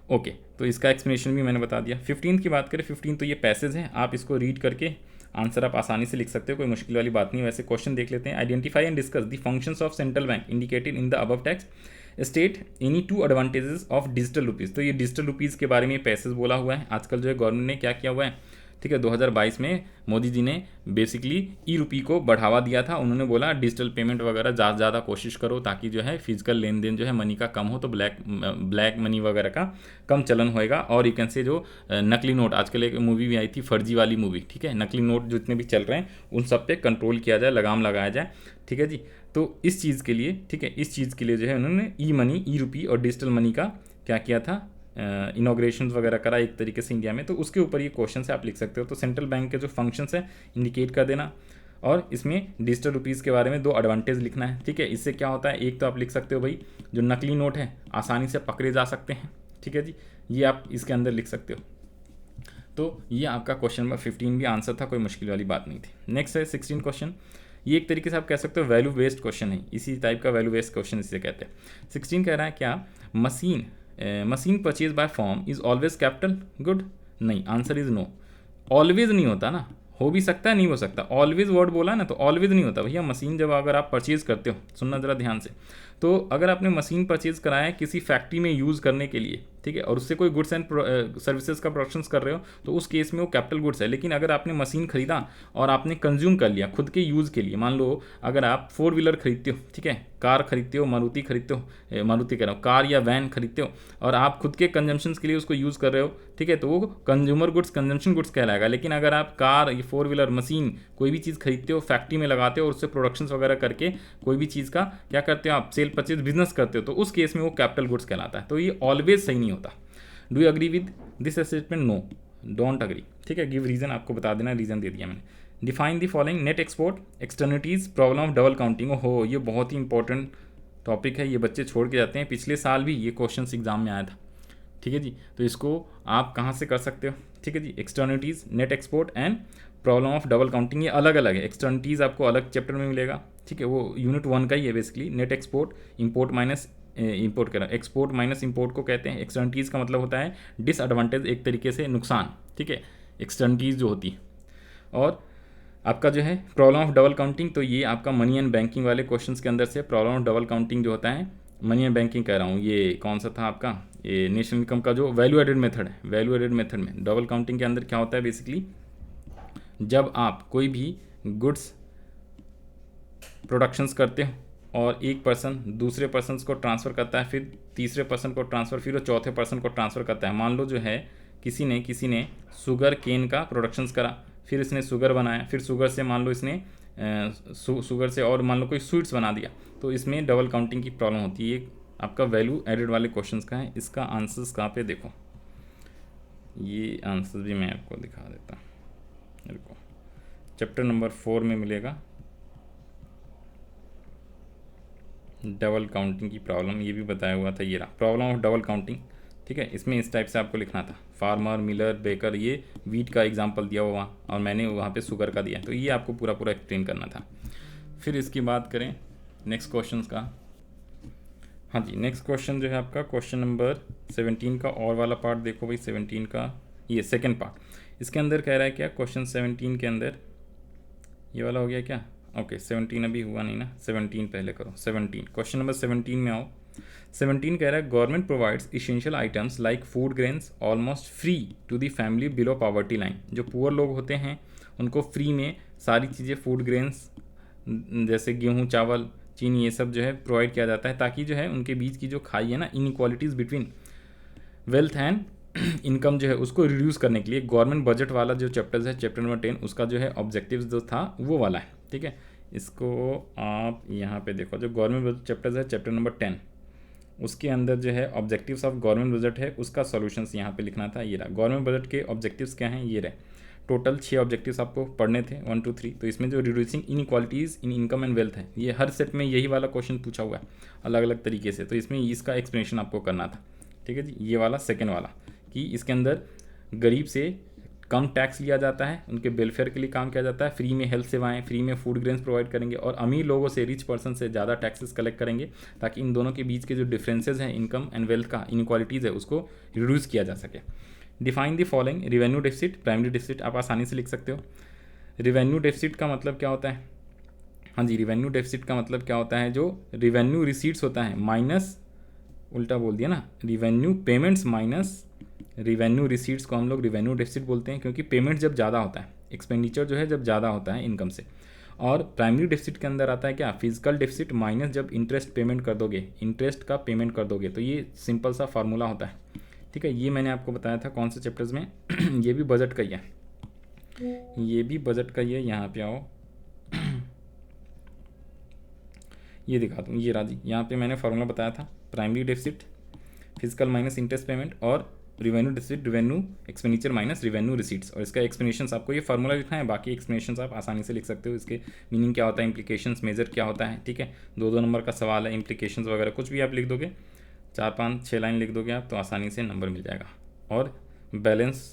ओके, तो इसका एक्सप्लेनेशन भी मैंने बता दिया। 15 की बात करें, 15 तो ये पैसेज है, आप इसको रीड करके आंसर आप आसानी से लिख सकते हो, कोई मुश्किल वाली बात नहीं। वैसे क्वेश्चन देख लेते हैं। Identify and discuss the functions of central bank indicated in the above text, state any 2 advantages of digital rupees. तो ये डिजिटल रुपीज़ के बारे में पैसेज बोला हुआ है। आजकल जो है गवर्नमेंट ने क्या किया हुआ है, ठीक है, 2022 में मोदी जी ने बेसिकली ₹रुपी को बढ़ावा दिया था। उन्होंने बोला डिजिटल पेमेंट वगैरह ज़्यादा ज़्यादा कोशिश करो, ताकि जो है फिजिकल लेन देन जो है मनी का कम हो, तो ब्लैक मनी वगैरह का कम चलन होएगा। और यू कैन से जो नकली नोट, आजकल एक मूवी भी आई थी फर्जी वाली मूवी, ठीक है, नकली नोट जितने भी चल रहे हैं उन सब पे कंट्रोल किया जाए, लगाम लगाया जाए। ठीक है जी, तो इस चीज़ के लिए, ठीक है, इस चीज़ के लिए जो है उन्होंने ₹रुपी और डिजिटल मनी का क्या किया था, इनॉग्रेशन वगैरह करा एक तरीके से इंडिया में। तो उसके ऊपर ये क्वेश्चन से आप लिख सकते हो। तो सेंट्रल बैंक के जो फंक्शंस है इंडिकेट कर देना, और इसमें डिजिटल रुपीज़ के बारे में 2 एडवांटेज लिखना है। ठीक है, इससे क्या होता है, एक तो आप लिख सकते हो भाई जो नकली नोट है आसानी से पकड़े जा सकते हैं। ठीक है जी, ये आप इसके अंदर लिख सकते हो। तो ये आपका क्वेश्चन नंबर 15 भी आंसर था, कोई मुश्किल वाली बात नहीं थी। नेक्स्ट है 16 क्वेश्चन। ये एक तरीके से आप कह सकते हो वैल्यू बेस्ड क्वेश्चन है, इसी टाइप का वैल्यू बेस्ड क्वेश्चन इसे कहते हैं। 16 कह रहा है क्या, machine purchase by form is always capital good. नहीं, आंसर इज नो। ऑलवेज नहीं होता ना, हो भी सकता है, नहीं हो सकता। ऑलवेज वर्ड बोला ना, तो ऑलवेज नहीं होता भैया। मशीन जब अगर आप परचेज करते हो, सुनना ज़रा ध्यान से, तो अगर आपने मशीन परचेज कराया है किसी फैक्ट्री में यूज़ करने के लिए, ठीक है, और उससे कोई गुड्स एंड सर्विसेज का प्रोडक्शन कर रहे हो, तो उस केस में वो कैपिटल गुड्स है। लेकिन अगर आपने मशीन खरीदा और आपने कंज्यूम कर लिया खुद के यूज़ के लिए, मान लो अगर आप 4 व्हीलर खरीदते हो, ठीक है, कार खरीदते हो, मारुति खरीदते हो, मारुति कह रहा हूँ, कार या वैन खरीदते हो, और आप खुद के कंजम्पशन के लिए उसको यूज़ कर रहे हो, ठीक है, तो वो कंज्यूमर गुड्स, कंजम्पशन गुड्स कहलाएगा। लेकिन अगर आप कार या 4 व्हीलर, मशीन, कोई भी चीज़ खरीदते हो, फैक्ट्री में लगाते हो और उससे प्रोडक्शन वगैरह करके कोई भी चीज़ का क्या करते हो आप, सेल परचेज बिजनेस करते हो, तो उस केस में वो कैपिटल गुड्स कहलाता है। तो ये ऑलवेज सही नहीं होता। Do you agree with this statement? No, don't agree. ठीक है, गिव रीजन, आपको बता देना, रीजन दे दिया मैंने। Define the following, net export, externalities, problem of double counting. हो, ये बहुत ही इंपॉर्टेंट टॉपिक है, ये बच्चे छोड़ के जाते हैं। पिछले साल भी ये क्वेश्चन एग्जाम में आया था। ठीक है जी, तो इसको आप कहाँ से कर सकते हो? ठीक है जी, externalities, net export and problem of double counting, ये अलग अलग है। एक्सटर्निटीज आपको अलग चैप्टर में मिलेगा, ठीक है, वो यूनिट 1 का ही है basically. Net export, import minus import करा, एक्सपोर्ट माइनस इंपोर्ट को कहते हैं। एक्सटर्निटीज़ का मतलब होता है डिसएडवांटेज, एक तरीके से नुकसान, ठीक है, एक्सटर्निटीज़ जो होती है। और आपका जो है प्रॉब्लम ऑफ डबल काउंटिंग, तो ये आपका मनी एंड बैंकिंग वाले क्वेश्चंस के अंदर से प्रॉब्लम ऑफ डबल काउंटिंग जो होता है, मनी एंड बैंकिंग कह रहा हूँ, ये कौन सा था आपका, ये नेशनल इनकम का जो वैल्यू एडेड मेथड है, वैल्यू एडेड मेथड में डबल काउंटिंग के अंदर क्या होता है बेसिकली, जब आप कोई भी गुड्स प्रोडक्शंस करते हो और एक पर्सन दूसरे पर्सन को ट्रांसफ़र करता है, फिर तीसरे पर्सन को ट्रांसफ़र, फिर वो चौथे पर्सन को ट्रांसफ़र करता है। मान लो जो है किसी ने शुगर केन का प्रोडक्शंस करा, फिर इसने शुगर बनाया, फिर शुगर से मान लो इसने शुगर से और मान लो कोई स्वीट्स बना दिया, तो इसमें डबल काउंटिंग की प्रॉब्लम होती है। ये आपका वैल्यू एडेड वाले क्वेश्चंस का है। इसका आंसर्स कहाँ पे देखो, ये आंसर भी मैं आपको दिखा देता हूँ। देखो चैप्टर नंबर 4 में मिलेगा डबल काउंटिंग की प्रॉब्लम, ये भी बताया हुआ था। ये रहा प्रॉब्लम ऑफ डबल काउंटिंग, ठीक है। इसमें इस टाइप से आपको लिखना था, फार्मर, मिलर, बेकर, ये वीट का एग्जांपल दिया हुआ और मैंने वहाँ पे शुगर का दिया, तो ये आपको पूरा पूरा एक्सप्लेन करना था। फिर इसकी बात करें नेक्स्ट क्वेश्चन का। हाँ जी, नेक्स्ट क्वेश्चन जो है आपका क्वेश्चन नंबर 17 का और वाला पार्ट देखो भाई, 17 का ये सेकेंड पार्ट। इसके अंदर कह रहा है क्या, क्वेश्चन 17 के अंदर ये वाला हो गया क्या, ओके 17 अभी हुआ नहीं ना, 17 पहले करो। 17 क्वेश्चन नंबर 17 में आओ। 17 कह रहा है government provides essential items like food grains almost free to the family below poverty line. जो पुअर लोग होते हैं उनको फ्री में सारी चीज़ें फूड ग्रेन्स जैसे गेहूँ, चावल, चीनी, ये सब जो है प्रोवाइड किया जाता है, ताकि जो है उनके बीच की जो खाई है ना, inequalities between wealth and income जो है उसको रिड्यूस करने के लिए गवर्नमेंट बजट वाला जो चैप्टर्स है, चैप्टर नंबर 10, उसका जो है ऑब्जेक्टिव्स जो था वो वाला है, ठीक है। इसको आप यहाँ पे देखो, जो गवर्नमेंट बजट चैप्टर्स है चैप्टर नंबर 10, उसके अंदर जो है ऑब्जेक्टिव्स ऑफ गवर्नमेंट बजट है, उसका सॉल्यूशंस यहाँ पे लिखना था। ये रहा गवर्नमेंट बजट के ऑब्जेक्टिव्स क्या हैं, ये रहे। टोटल 6 ऑब्जेक्टिव्स आपको पढ़ने थे 1 2 3। तो इसमें जो reducing inequalities in income and wealth है, ये हर सेट में यही वाला क्वेश्चन पूछा हुआ है अलग अलग तरीके से, तो इसमें इसका एक्सप्लेनेशन आपको करना था, ठीक है जी। ये वाला सेकेंड वाला कि इसके अंदर गरीब से कम टैक्स लिया जाता है, उनके वेलफेयर के लिए काम किया जाता है, फ्री में हेल्थ सेवाएं, फ्री में फूड ग्रेन्स प्रोवाइड करेंगे, और अमीर लोगों से, रिच पर्सन से ज़्यादा टैक्सेस कलेक्ट करेंगे, ताकि इन दोनों के बीच के जो डिफरेंसेस हैं इनकम एंड वेल्थ का, इनइक्वालिटीज़ है, उसको रिड्यूस किया जा सके। Define the following. Revenue deficit, primary deficit आप आसानी से लिख सकते हो। रेवेन्यू डेफिसिट का मतलब क्या होता है, हाँ जी, रेवेन्यू डेफिसिट का मतलब क्या होता है, जो रेवेन्यू रिसीट्स होता है माइनस, उल्टा बोल दिया ना, revenue payments minus revenue receipts को हम लोग रेवेन्यू डेफिसिट बोलते हैं, क्योंकि पेमेंट जब ज़्यादा होता है, एक्सपेंडिचर जो है जब ज़्यादा होता है इनकम से। और प्राइमरी डेफिसिट के अंदर आता है क्या, फिजिकल डेफिसिट माइनस जब इंटरेस्ट पेमेंट कर दोगे, इंटरेस्ट का पेमेंट कर दोगे, तो ये सिंपल सा फार्मूला होता है, ठीक है। ये मैंने आपको बताया था कौन से चैप्टर्स में ये भी बजट का ही है, ये भी बजट का ही है। यहाँ पे आओ ये दिखा दूँ, ये राजी, यहाँ पे मैंने फार्मूला बताया था, primary deficit fiscal minus interest payment, और revenue deficit revenue expenditure minus revenue receipts. और इसका एक्सप्लेनेशंस आपको ये फार्मूला लिखना है, बाकी एक्सप्लेनेशंस आप आसानी से लिख सकते हो। इसके मीनिंग क्या होता है, इंप्लीकेशंस, मेजर क्या होता है, ठीक है। 2 नंबर का सवाल है, इंप्लीकेशंस वगैरह कुछ भी आप लिख दोगे, 4 5 6 लाइन लिख दोगे आप, तो आसानी से नंबर मिल जाएगा। और बैलेंस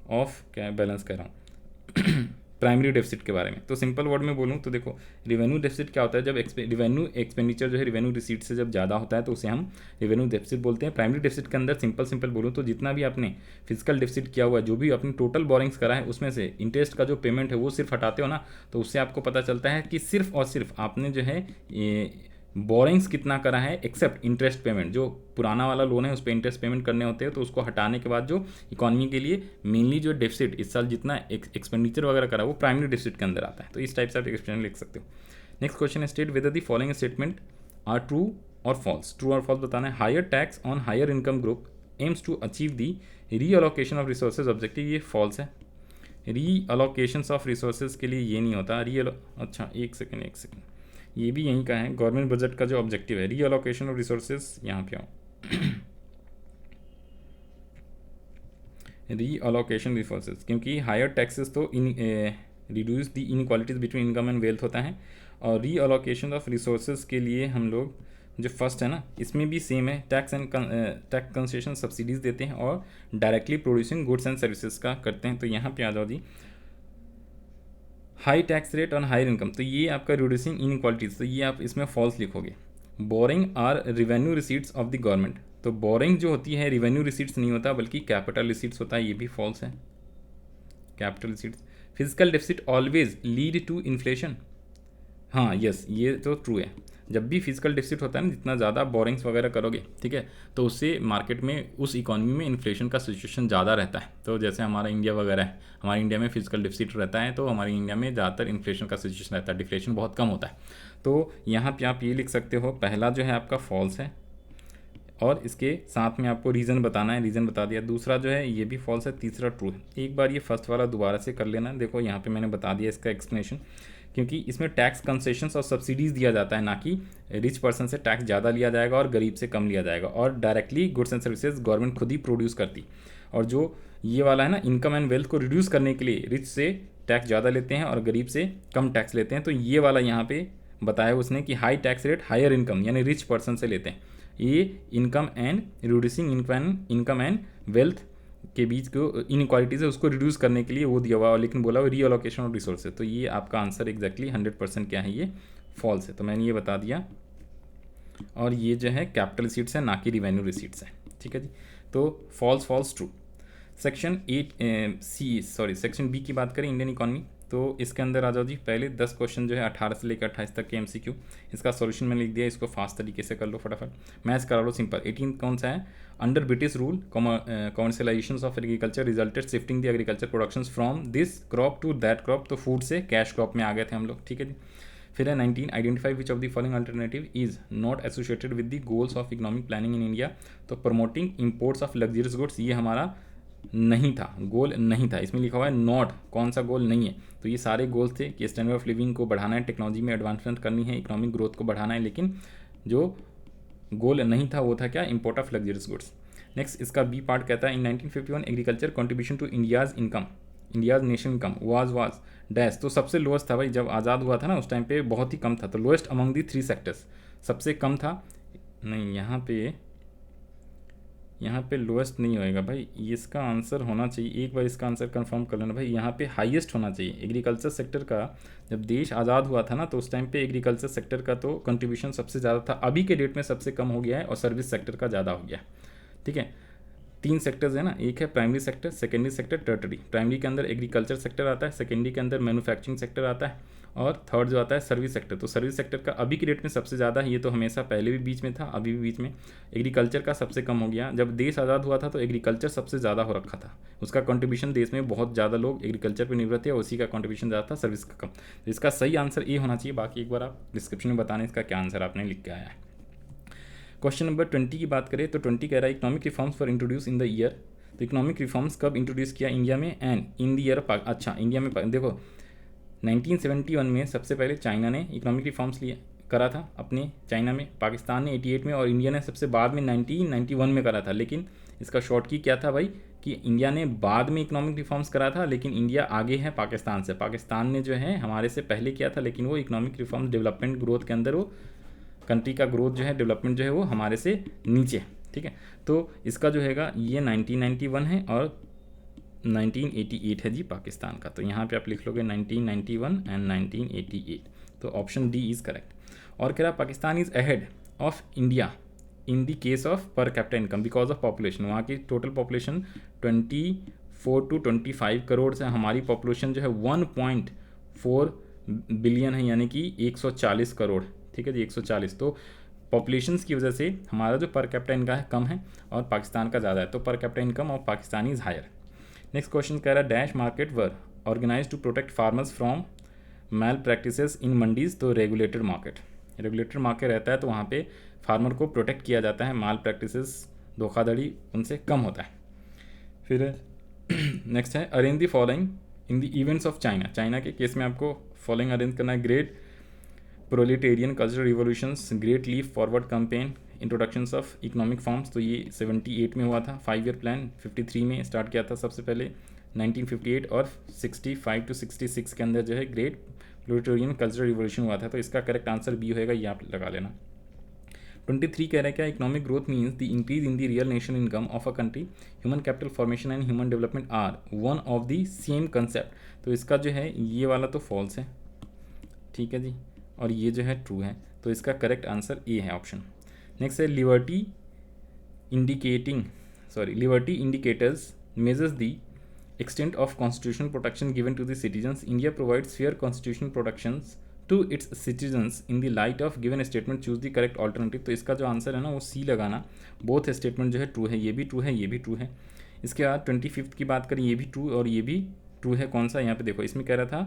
ऑफ, क्या है, बैलेंस कह रहा हूँ प्राइमरी डेफिसिट के बारे में, तो सिंपल वर्ड में बोलूँ तो देखो, रेवेन्यू डेफिसिट क्या होता है, जब रेवेन्यू एक्सपेंडिचर जो है रेवेन्यू रिसीट से जब ज़्यादा होता है तो उसे हम रेवेन्यू डेफिसिट बोलते हैं। प्राइमरी डेफिसिट के अंदर सिंपल बोलूँ तो जितना भी आपने फिजिकल डेफिसिट किया हुआ है, जो भी अपनी टोटल बोरिंग्स करा है, उसमें से इंटरेस्ट का जो पेमेंट है वो सिर्फ हटाते हो ना, तो उससे आपको पता चलता है कि सिर्फ और सिर्फ आपने जो है बोरिंग्स कितना करा है, एक्सेप्ट इंटरेस्ट पेमेंट, जो पुराना वाला लोन है उस पर इंटरेस्ट पेमेंट करने होते हैं, तो उसको हटाने के बाद जो इकोनॉमी के लिए मेनली जो डेफिसिट इस साल जितना एक्सपेंडिचर वगैरह करा वो प्राइमरी डेफिसिट के अंदर आता है। तो इस टाइप से आप एक्सप्लेन लिख सकते हो। नेक्स्ट क्वेश्चन है, state whether the following statement are true और फॉल्स। ट्रू और फॉल्स बताना है। Higher tax on higher income group aims to achieve the reallocation of resources objective, ये फॉल्स है। रीअलोकेशन ऑफ रिसोर्सेज के लिए ये नहीं होता अच्छा एक सेकेंड, ये भी यहीं का है, गवर्नमेंट बजट का जो ऑब्जेक्टिव है, रीअलोकेशन ऑफ रिसोर्सेज, यहाँ पे आओ रीअलोकेशन रिसोर्सेज, क्योंकि हायर टैक्सेस तो reduce the inequalities between income and wealth होता है, और रीअलोकेशन ऑफ रिसोर्सेज के लिए हम लोग जो फर्स्ट है ना, इसमें भी सेम है, टैक्स कंसेशन सब्सिडीज़ देते हैं और directly producing goods and services का करते हैं। तो यहाँ पे आ जाओ जी, high tax rate on higher income, तो ये आपका रिड्यूसिंग इनइक्वालिटीज, तो ये आप इसमें फॉल्स लिखोगे। Borrowing are revenue receipts of the government, तो बोरिंग जो होती है रेवेन्यू रिसीट्स नहीं होता बल्कि कैपिटल रिसीट्स होता है, ये भी फॉल्स है, capital receipts. Fiscal deficit always lead to inflation, हाँ यस, ये तो ट्रू है। जब भी फिजिकल डेफिसिट होता है ना, जितना ज़्यादा बोरिंग्स वगैरह करोगे, ठीक है, तो उससे मार्केट में उस इकोनॉमी में इन्फ्लेशन का सिचुएशन ज़्यादा रहता है। तो जैसे हमारा इंडिया वगैरह है, हमारे इंडिया में फिजिकल डेफिसिट रहता है, तो हमारे इंडिया में ज़्यादातर इन्फ्लेशन का सिचुएशन रहता है, डिफ्लेशन बहुत कम होता है। तो यहाँ पे आप ये लिख सकते हो, पहला जो है आपका फॉल्स है, और इसके साथ में आपको रीज़न बताना है, रीज़न बता दिया। दूसरा जो है ये भी फॉल्स है, तीसरा ट्रू है। एक बार ये फर्स्ट वाला दोबारा से कर लेना, देखो यहाँ पे मैंने बता दिया इसका एक्सप्लेनेशन, क्योंकि इसमें टैक्स कंसेशंस और सब्सिडीज़ दिया जाता है, ना कि रिच पर्सन से टैक्स ज़्यादा लिया जाएगा और गरीब से कम लिया जाएगा। और directly goods and services government खुद ही प्रोड्यूस करती। और जो ये वाला है ना, इनकम एंड वेल्थ को रिड्यूस करने के लिए रिच से टैक्स ज़्यादा लेते हैं और गरीब से कम टैक्स लेते हैं। तो ये वाला यहाँ पे बताया उसने कि high tax rate higher income यानी रिच पर्सन से लेते हैं। ये income and reducing income and wealth के बीच जो इनइक्वालिटीज़ है उसको रिड्यूस करने के लिए वो दिया हुआ, लेकिन बोला हुआ रीअलोकेशन ऑफ रिसोर्सेज। तो ये आपका आंसर एग्जैक्टली 100% क्या है, ये फॉल्स है। तो मैंने ये बता दिया। और ये जो है कैपिटल रिसीट्स है, ना कि रिवेन्यू रिसीट्स है। ठीक है जी, तो false false true. Section section B की बात करें, इंडियन इकॉनमी, तो इसके अंदर आ जाओ जी। पहले 10 क्वेश्चन जो है 18 से लेकर 28 तक के एमसीक्यू, इसका सॉल्यूशन मैंने लिख दिया, इसको फास्ट तरीके से कर लो फटाफट। मैथ्स करा लो सिंपल। 18 कौन सा है, under British rule commercialisation of agriculture resulted shifting the agriculture production from this crop to that crop, तो फूड से कैश क्रॉप में आ गए थे हम लोग। ठीक है जी। फिर है 19, identify which of the following alternative is not associated with the goals of economic planning in India, तो promoting imports of luxurious goods, ये हमारा नहीं था, गोल नहीं था। इसमें लिखा हुआ है नॉट, कौन सा गोल नहीं है। तो ये सारे गोल्स थे कि स्टैंडर्ड ऑफ लिविंग को बढ़ाना है, टेक्नोलॉजी में एडवांसमेंट करनी है, इकोनॉमिक ग्रोथ को बढ़ाना है, लेकिन जो गोल नहीं था वो था क्या, import of luxurious goods. Next इसका बी पार्ट कहता है in 1951 agriculture contribution to India's income, India's national income was dash, तो सबसे लोएस्ट था भाई, जब आज़ाद हुआ था ना उस टाइम पे बहुत ही कम था। तो लोएस्ट अमंग दी 3 सेक्टर्स, सबसे कम था नहीं, यहाँ पे लोएस्ट नहीं होएगा भाई, इसका आंसर होना चाहिए, एक बार इसका आंसर कंफर्म कर लेना भाई, यहाँ पे हाईएस्ट होना चाहिए एग्रीकल्चर सेक्टर का। जब देश आज़ाद हुआ था ना तो उस टाइम पे एग्रीकल्चर सेक्टर का तो कंट्रीब्यूशन सबसे ज़्यादा था, अभी के डेट में सबसे कम हो गया है और सर्विस सेक्टर का ज़्यादा हो गया। ठीक है, 3 सेक्टर्स है ना, एक है primary sector, secondary sector, tertiary. Primary के अंदर एग्रीकल्चर सेक्टर आता है, सेकेंडरी के अंदर मैन्युफैक्चरिंग सेक्टर आता है, और थर्ड जो आता है सर्विस सेक्टर। तो सर्विस सेक्टर का अभी की डेट में सबसे ज़्यादा है, ये तो हमेशा पहले भी बीच में था, अभी भी बीच में। एग्रीकल्चर का सबसे कम हो गया, जब देश आज़ाद हुआ था तो एग्रीकल्चर सबसे ज़्यादा हो रखा था, उसका कंट्रीब्यूशन देश में बहुत ज़्यादा लोग एग्रीकल्चर पर निर्भर थे और उसी का कंट्रीब्यूशन ज़्यादा था, सर्विस का कम। तो इसका सही आंसर ए होना चाहिए। बाकी एक बार आप डिस्क्रिप्शन में बताने इसका क्या आंसर आपने लिख के आया है। क्वेश्चन नंबर 20 की बात करें तो 20 कह रहा है economic reforms for introduce in the year, तो इकोनॉमिक रिफॉर्म्स कब इंट्रोड्यूस किया इंडिया में एंड इन द ईयर। अच्छा, इंडिया में देखो 1971 में सबसे पहले चाइना ने इकोनॉमिक रिफॉर्म्स करा था अपने चाइना में, पाकिस्तान ने 88 में, और इंडिया ने सबसे बाद में 1991 में करा था। लेकिन इसका शॉर्ट की क्या था भाई कि इंडिया ने बाद में इकोनॉमिक रिफॉर्म्स करा था, लेकिन इंडिया आगे है पाकिस्तान से। पाकिस्तान ने जो है हमारे से पहले किया था, लेकिन वो इकोनॉमिक रिफॉर्म्स डेवलपमेंट ग्रोथ के अंदर वो कंट्री का ग्रोथ जो है, डेवलपमेंट जो है वो हमारे से नीचे। ठीक है, तो इसका जो हैगा ये 1991 है और 1988 है जी पाकिस्तान का। तो यहाँ पे आप लिख लोगे 1991 एंड 1988, तो ऑप्शन डी इज़ करेक्ट। और कह रहा Pakistan is ahead of India in the case of पर capita income because of population. वहाँ की टोटल पॉपुलेशन 24 to 25 करोड़ से, हमारी पॉपुलेशन जो है 1.4 बिलियन है, यानी कि 140 करोड़। ठीक है जी, 140। तो पॉपुलेशंस की वजह से हमारा जो पर कैपिटा इनकम है कम है और पाकिस्तान का ज़्यादा है, तो per capita income of Pakistan is higher. Next question कह रहा है dash market were organise to protect farmers from malpractices in mandis, तो रेगुलेटेड मार्केट। रेगुलेटेड मार्केट रहता है तो वहाँ पे फार्मर को प्रोटेक्ट किया जाता है, माल प्रैक्टिसेस धोखाधड़ी उनसे कम होता है। फिर नेक्स्ट है arrange the following in the events of China. China के केस में आपको फॉलोइंग अरेंज करना है, great proletarian cultural revolutions, great leap forward campaign, introductions of economic forms, तो ये 78 में हुआ था। 5 ईयर प्लान 53 में स्टार्ट किया था सबसे पहले 1958, और 65 to 66 के अंदर जो है ग्रेट प्रोलेटेरियन कल्चरल रिवोल्यूशन हुआ था। तो इसका करेक्ट आंसर बी होएगा, ये आप लगा लेना। 23 कह रहा है क्या economic growth means the increase in the real national income of a country, human capital formation and human development are one of the same concept. तो इसका जो है ये वाला तो फॉल्स है, ठीक है जी, और ये जो है ट्रू है। तो इसका करेक्ट आंसर ए है, ऑप्शन। नेक्स्ट है liberty indicators measures the extent of constitutional protection given to the citizens. India provides fair constitutional protections to its citizens in the light of given statement, choose the correct alternative। तो इसका जो answer है ना वो सी लगाना, both statement जो है true है, ये भी ट्रू है, ये भी ट्रू है। इसके बाद 25 की बात करें, ये भी ट्रू और ये भी ट्रू है। कौन सा, यहाँ पे देखो इसमें कह रहा था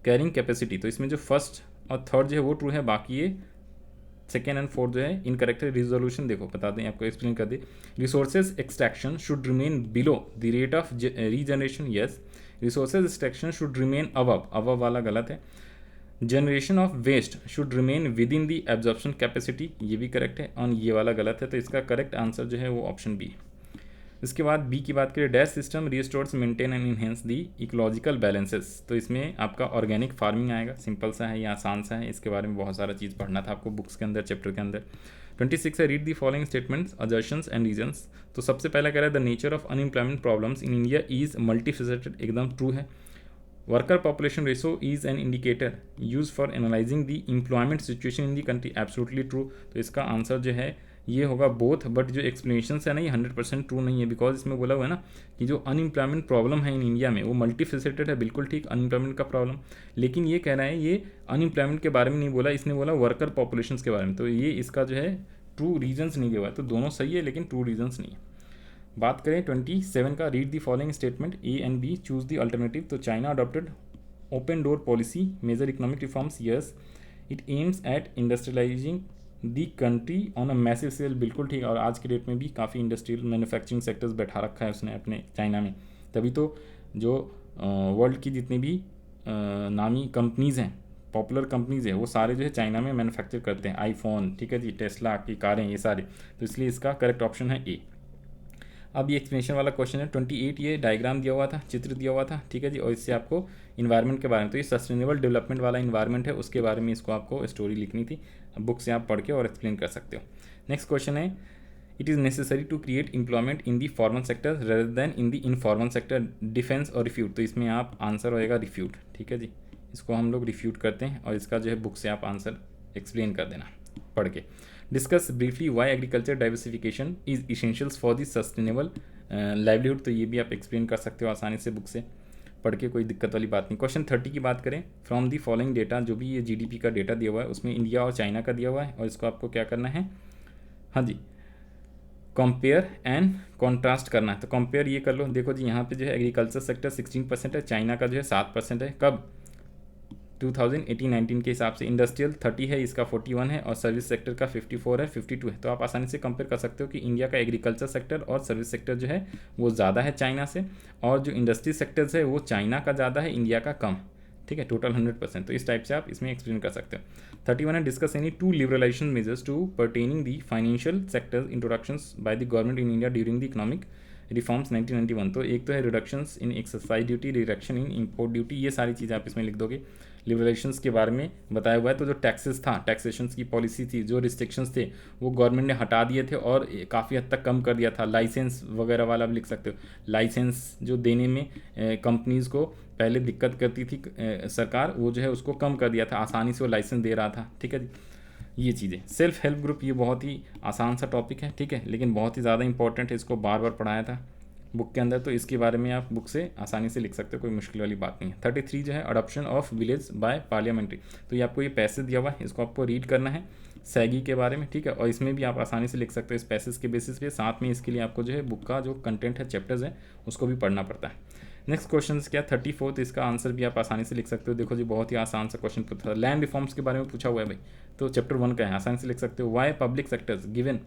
कैरिंग कैपेसिटी, तो इसमें जो फर्स्ट और थर्ड जो है वो ट्रू है, बाकी ये सेकेंड एंड फोर्थ जो है इनकरेक्ट है। रिजोल्यूशन देखो बता दें, आपको एक्सप्लेन कर दे। Resources extraction should remain below the rate of regeneration, yes. Resources extraction should remain above वाला गलत है। Generation of waste should remain within the absorption capacity, ये भी करेक्ट है, और ये वाला गलत है, तो इसका करेक्ट आंसर जो है वो ऑप्शन बी है। इसके बाद बी की बात करें, dash system restores maintain and enhance the ecological balances, तो इसमें आपका ऑर्गेनिक फार्मिंग आएगा। सिंपल सा है, ये आसान सा है, इसके बारे में बहुत सारा चीज़ पढ़ना था आपको बुक्स के अंदर, चैप्टर के अंदर। 26 है, read the following statements assertions and reasons, तो सबसे पहला कह रहा है the nature of unemployment problems in India is multifaceted, एकदम ट्रू है। Worker population ratio is an indicator use for analysing the employment situation in the country, absolutely true, तो इसका आंसर जो है ये होगा बोथ, बट जो एक्सप्लेनेशन है ना ये 100% ट्रू नहीं है, बिकॉज इसमें बोला हुआ है ना कि जो अनएम्प्लॉयमेंट प्रॉब्लम है इन इंडिया में वो मल्टी फेसेटेड है, बिल्कुल ठीक, अनएम्प्लॉयमेंट का प्रॉब्लम, लेकिन ये कह रहा है ये अनएम्प्लॉयमेंट के बारे में नहीं बोला, इसने बोला वर्कर पॉपुलेशन के बारे में, तो ये इसका जो है ट्रू रीजन्स नहीं दिया हुआ है, तो दोनों सही है लेकिन ट्रू रीजन्स नहीं है। बात करें 27 का, read the following statement A and B, choose the alternative, तो China adopted open door policy, major economic reforms, yes, it aims at industrialising the country on a massive scale, बिल्कुल ठीक, और आज के डेट में भी काफ़ी इंडस्ट्रियल मैन्युफैक्चरिंग सेक्टर्स बैठा रखा है उसने अपने चाइना में, तभी तो जो वर्ल्ड की जितनी भी नामी कंपनीज़ हैं, पॉपुलर कंपनीज़ है, वो सारे जो है चाइना में मैन्युफैक्चर करते हैं, आईफोन, ठीक है जी, टेस्ला की कारें, ये सारे, तो इसलिए इसका करेक्ट ऑप्शन है ए। अब ये एक्सप्लेनेशन वाला क्वेश्चन है 28, ये डायग्राम दिया हुआ था, चित्र दिया हुआ था, ठीक है जी, और इससे आपको इन्वायरमेंट के बारे में, तो ये सस्टेनेबल डेवलपमेंट वाला इन्वायरमेंट है, उसके बारे में इसको आपको स्टोरी लिखनी थी, बुक से आप पढ़ के और एक्सप्लेन कर सकते हो। नेक्स्ट क्वेश्चन है, it is necessary to create employment in the formal sector rather than in the informal sector, defence और रिफ्यूट, तो इसमें आप आंसर होएगा रिफ्यूट, ठीक है जी, इसको हम लोग रिफ्यूट करते हैं, और इसका जो है बुक से आप आंसर एक्सप्लेन कर देना पढ़ के। Discuss briefly why agriculture diversification is essentials for the sustainable livelihood, तो ये भी आप एक्सप्लेन कर सकते हो आसानी से बुक से पढ़ के, कोई दिक्कत वाली बात नहीं। क्वेश्चन 30 की बात करें, फ्रॉम दी फॉलोइंग डेटा, जो भी ये जीडीपी का डेटा दिया हुआ है उसमें इंडिया और चाइना का दिया हुआ है, और इसको आपको क्या करना है, हाँ जी, कंपेयर एंड कॉन्ट्रास्ट करना है, तो कंपेयर ये कर लो, देखो जी यहाँ पे जो है एग्रीकल्चर सेक्टर 16% है, चाइना का जो है 7% है, कब 2018-19 के हिसाब से, इंडस्ट्रियल 30 है, इसका 41 है, और सर्विस सेक्टर का 54 है, 52 है, तो आप आसानी से कंपेयर कर सकते हो कि इंडिया का एग्रीकल्चर सेक्टर और सर्विस सेक्टर जो है वो ज़्यादा है चाइना से, और जो इंडस्ट्री सेक्टर्स है वो चाइना का ज़्यादा है, इंडिया का कम, ठीक है, टोटल 100%, तो इस टाइप से आप इसमें एक्सप्लेन कर सकते हो। 31 है, discuss any two liberalisation measures to pertaining the financial sector introductions by the government in India during the economic reforms 1991, तो एक तो है reductions in excise duty, reduction in import duty, ये सारी चीज़ें आप इसमें लिख दोगे। लिबरलाइजेशंस के बारे में बताया हुआ है, तो जो टैक्सेस था, टैक्सेशंस की पॉलिसी थी, जो रिस्ट्रिक्शंस थे वो गवर्नमेंट ने हटा दिए थे और काफ़ी हद तक कम कर दिया था। लाइसेंस वगैरह वाला भी लिख सकते हो, लाइसेंस जो देने में कंपनीज़ को पहले दिक्कत करती थी सरकार, वो जो है उसको कम कर दिया था, आसानी से वो लाइसेंस दे रहा था, ठीक है जी, ये चीज़ें। सेल्फ हेल्प ग्रुप, ये बहुत ही आसान सा टॉपिक है, ठीक है, लेकिन बहुत ही ज़्यादा इंपॉर्टेंट है, इसको बार बार पढ़ाया था बुक के अंदर, तो इसके बारे में आप बुक से आसानी से लिख सकते हो, कोई मुश्किल वाली बात नहीं है। 33 जो है adoption of village bye parliamentary, तो ये आपको ये पैसेज दिया हुआ है, इसको आपको रीड करना है सैगी के बारे में, ठीक है, और इसमें भी आप आसानी से लिख सकते हो इस पैसेज के बेसिस पे, साथ में इसके लिए आपको जो है बुक का जो कंटेंट है, चैप्टर्स है, उसको भी पढ़ना पड़ता है। नेक्स्ट क्वेश्चन क्या 34, इसका आंसर भी आप आसानी से लिख सकते हो, देखो जी बहुत ही आसान सा क्वेश्चन पूछा था, लैंड रिफॉर्म्स के बारे में पूछा हुआ है भाई, तो चैप्टर 1 का है, आसानी से लिख सकते हो। Why public sectors given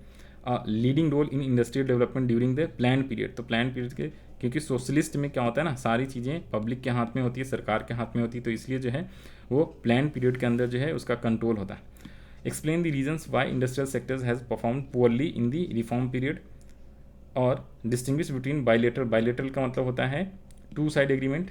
leading role in industrial development during the plan period, तो प्लान पीरियड के, क्योंकि सोशलिस्ट में क्या होता है ना, सारी चीज़ें पब्लिक के हाथ में होती है, सरकार के हाथ में होती है, तो इसलिए जो है वो प्लान पीरियड के अंदर जो है उसका कंट्रोल होता है। Explain the reasons Y industrial sectors has perform poorly in the reform period, और डिस्टिंग्विश बिटवीन बाइलेटरल, बाइलेटरल का मतलब होता है टू साइड एग्रीमेंट,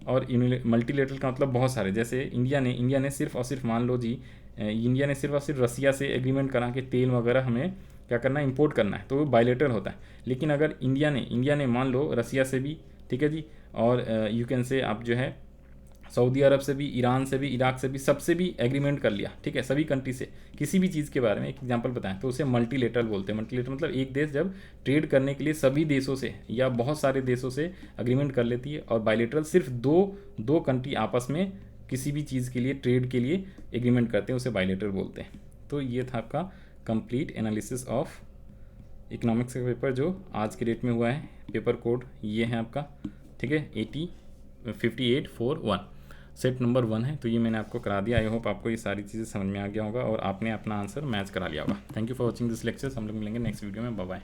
और मल्टीलेटरल का मतलब बहुत सारे, जैसे इंडिया ने सिर्फ और सिर्फ, मान लो जी इंडिया ने सिर्फ और सिर्फ रसिया से एग्रीमेंट करा कि तेल वगैरह हमें क्या करना है, इंपोर्ट करना है, तो वो बायलेटरल होता है। लेकिन अगर इंडिया ने मान लो रसिया से भी, ठीक है जी, और यू कैन से आप जो है सऊदी अरब से भी, ईरान से भी, इराक से भी, सबसे भी एग्रीमेंट कर लिया, ठीक है, सभी कंट्री से किसी भी चीज़ के बारे में एक एग्जांपल बताएं, तो उसे मल्टीलेटरल बोलते हैं। मल्टीलेटरल मतलब एक देश जब ट्रेड करने के लिए सभी देशों से या बहुत सारे देशों से एग्रीमेंट कर लेती है, और बायलेटरल सिर्फ दो कंट्री आपस में किसी भी चीज़ के लिए, ट्रेड के लिए एग्रीमेंट करते हैं, उसे बायलेटरल बोलते हैं। तो ये था आपका कंप्लीट एनालिसिस ऑफ इकोनॉमिक्स का पेपर जो आज के डेट में हुआ है, पेपर कोड ये है आपका, ठीक है, 5841 सेट नंबर 1 है, तो ये मैंने आपको करा दिया। आई होप आपको ये सारी चीज़ें समझ में आ गया होगा और आपने अपना आंसर मैच करा लिया होगा। Thank you for watching this lecture, हम लोग मिलेंगे नेक्स्ट वीडियो में, बाय बाय।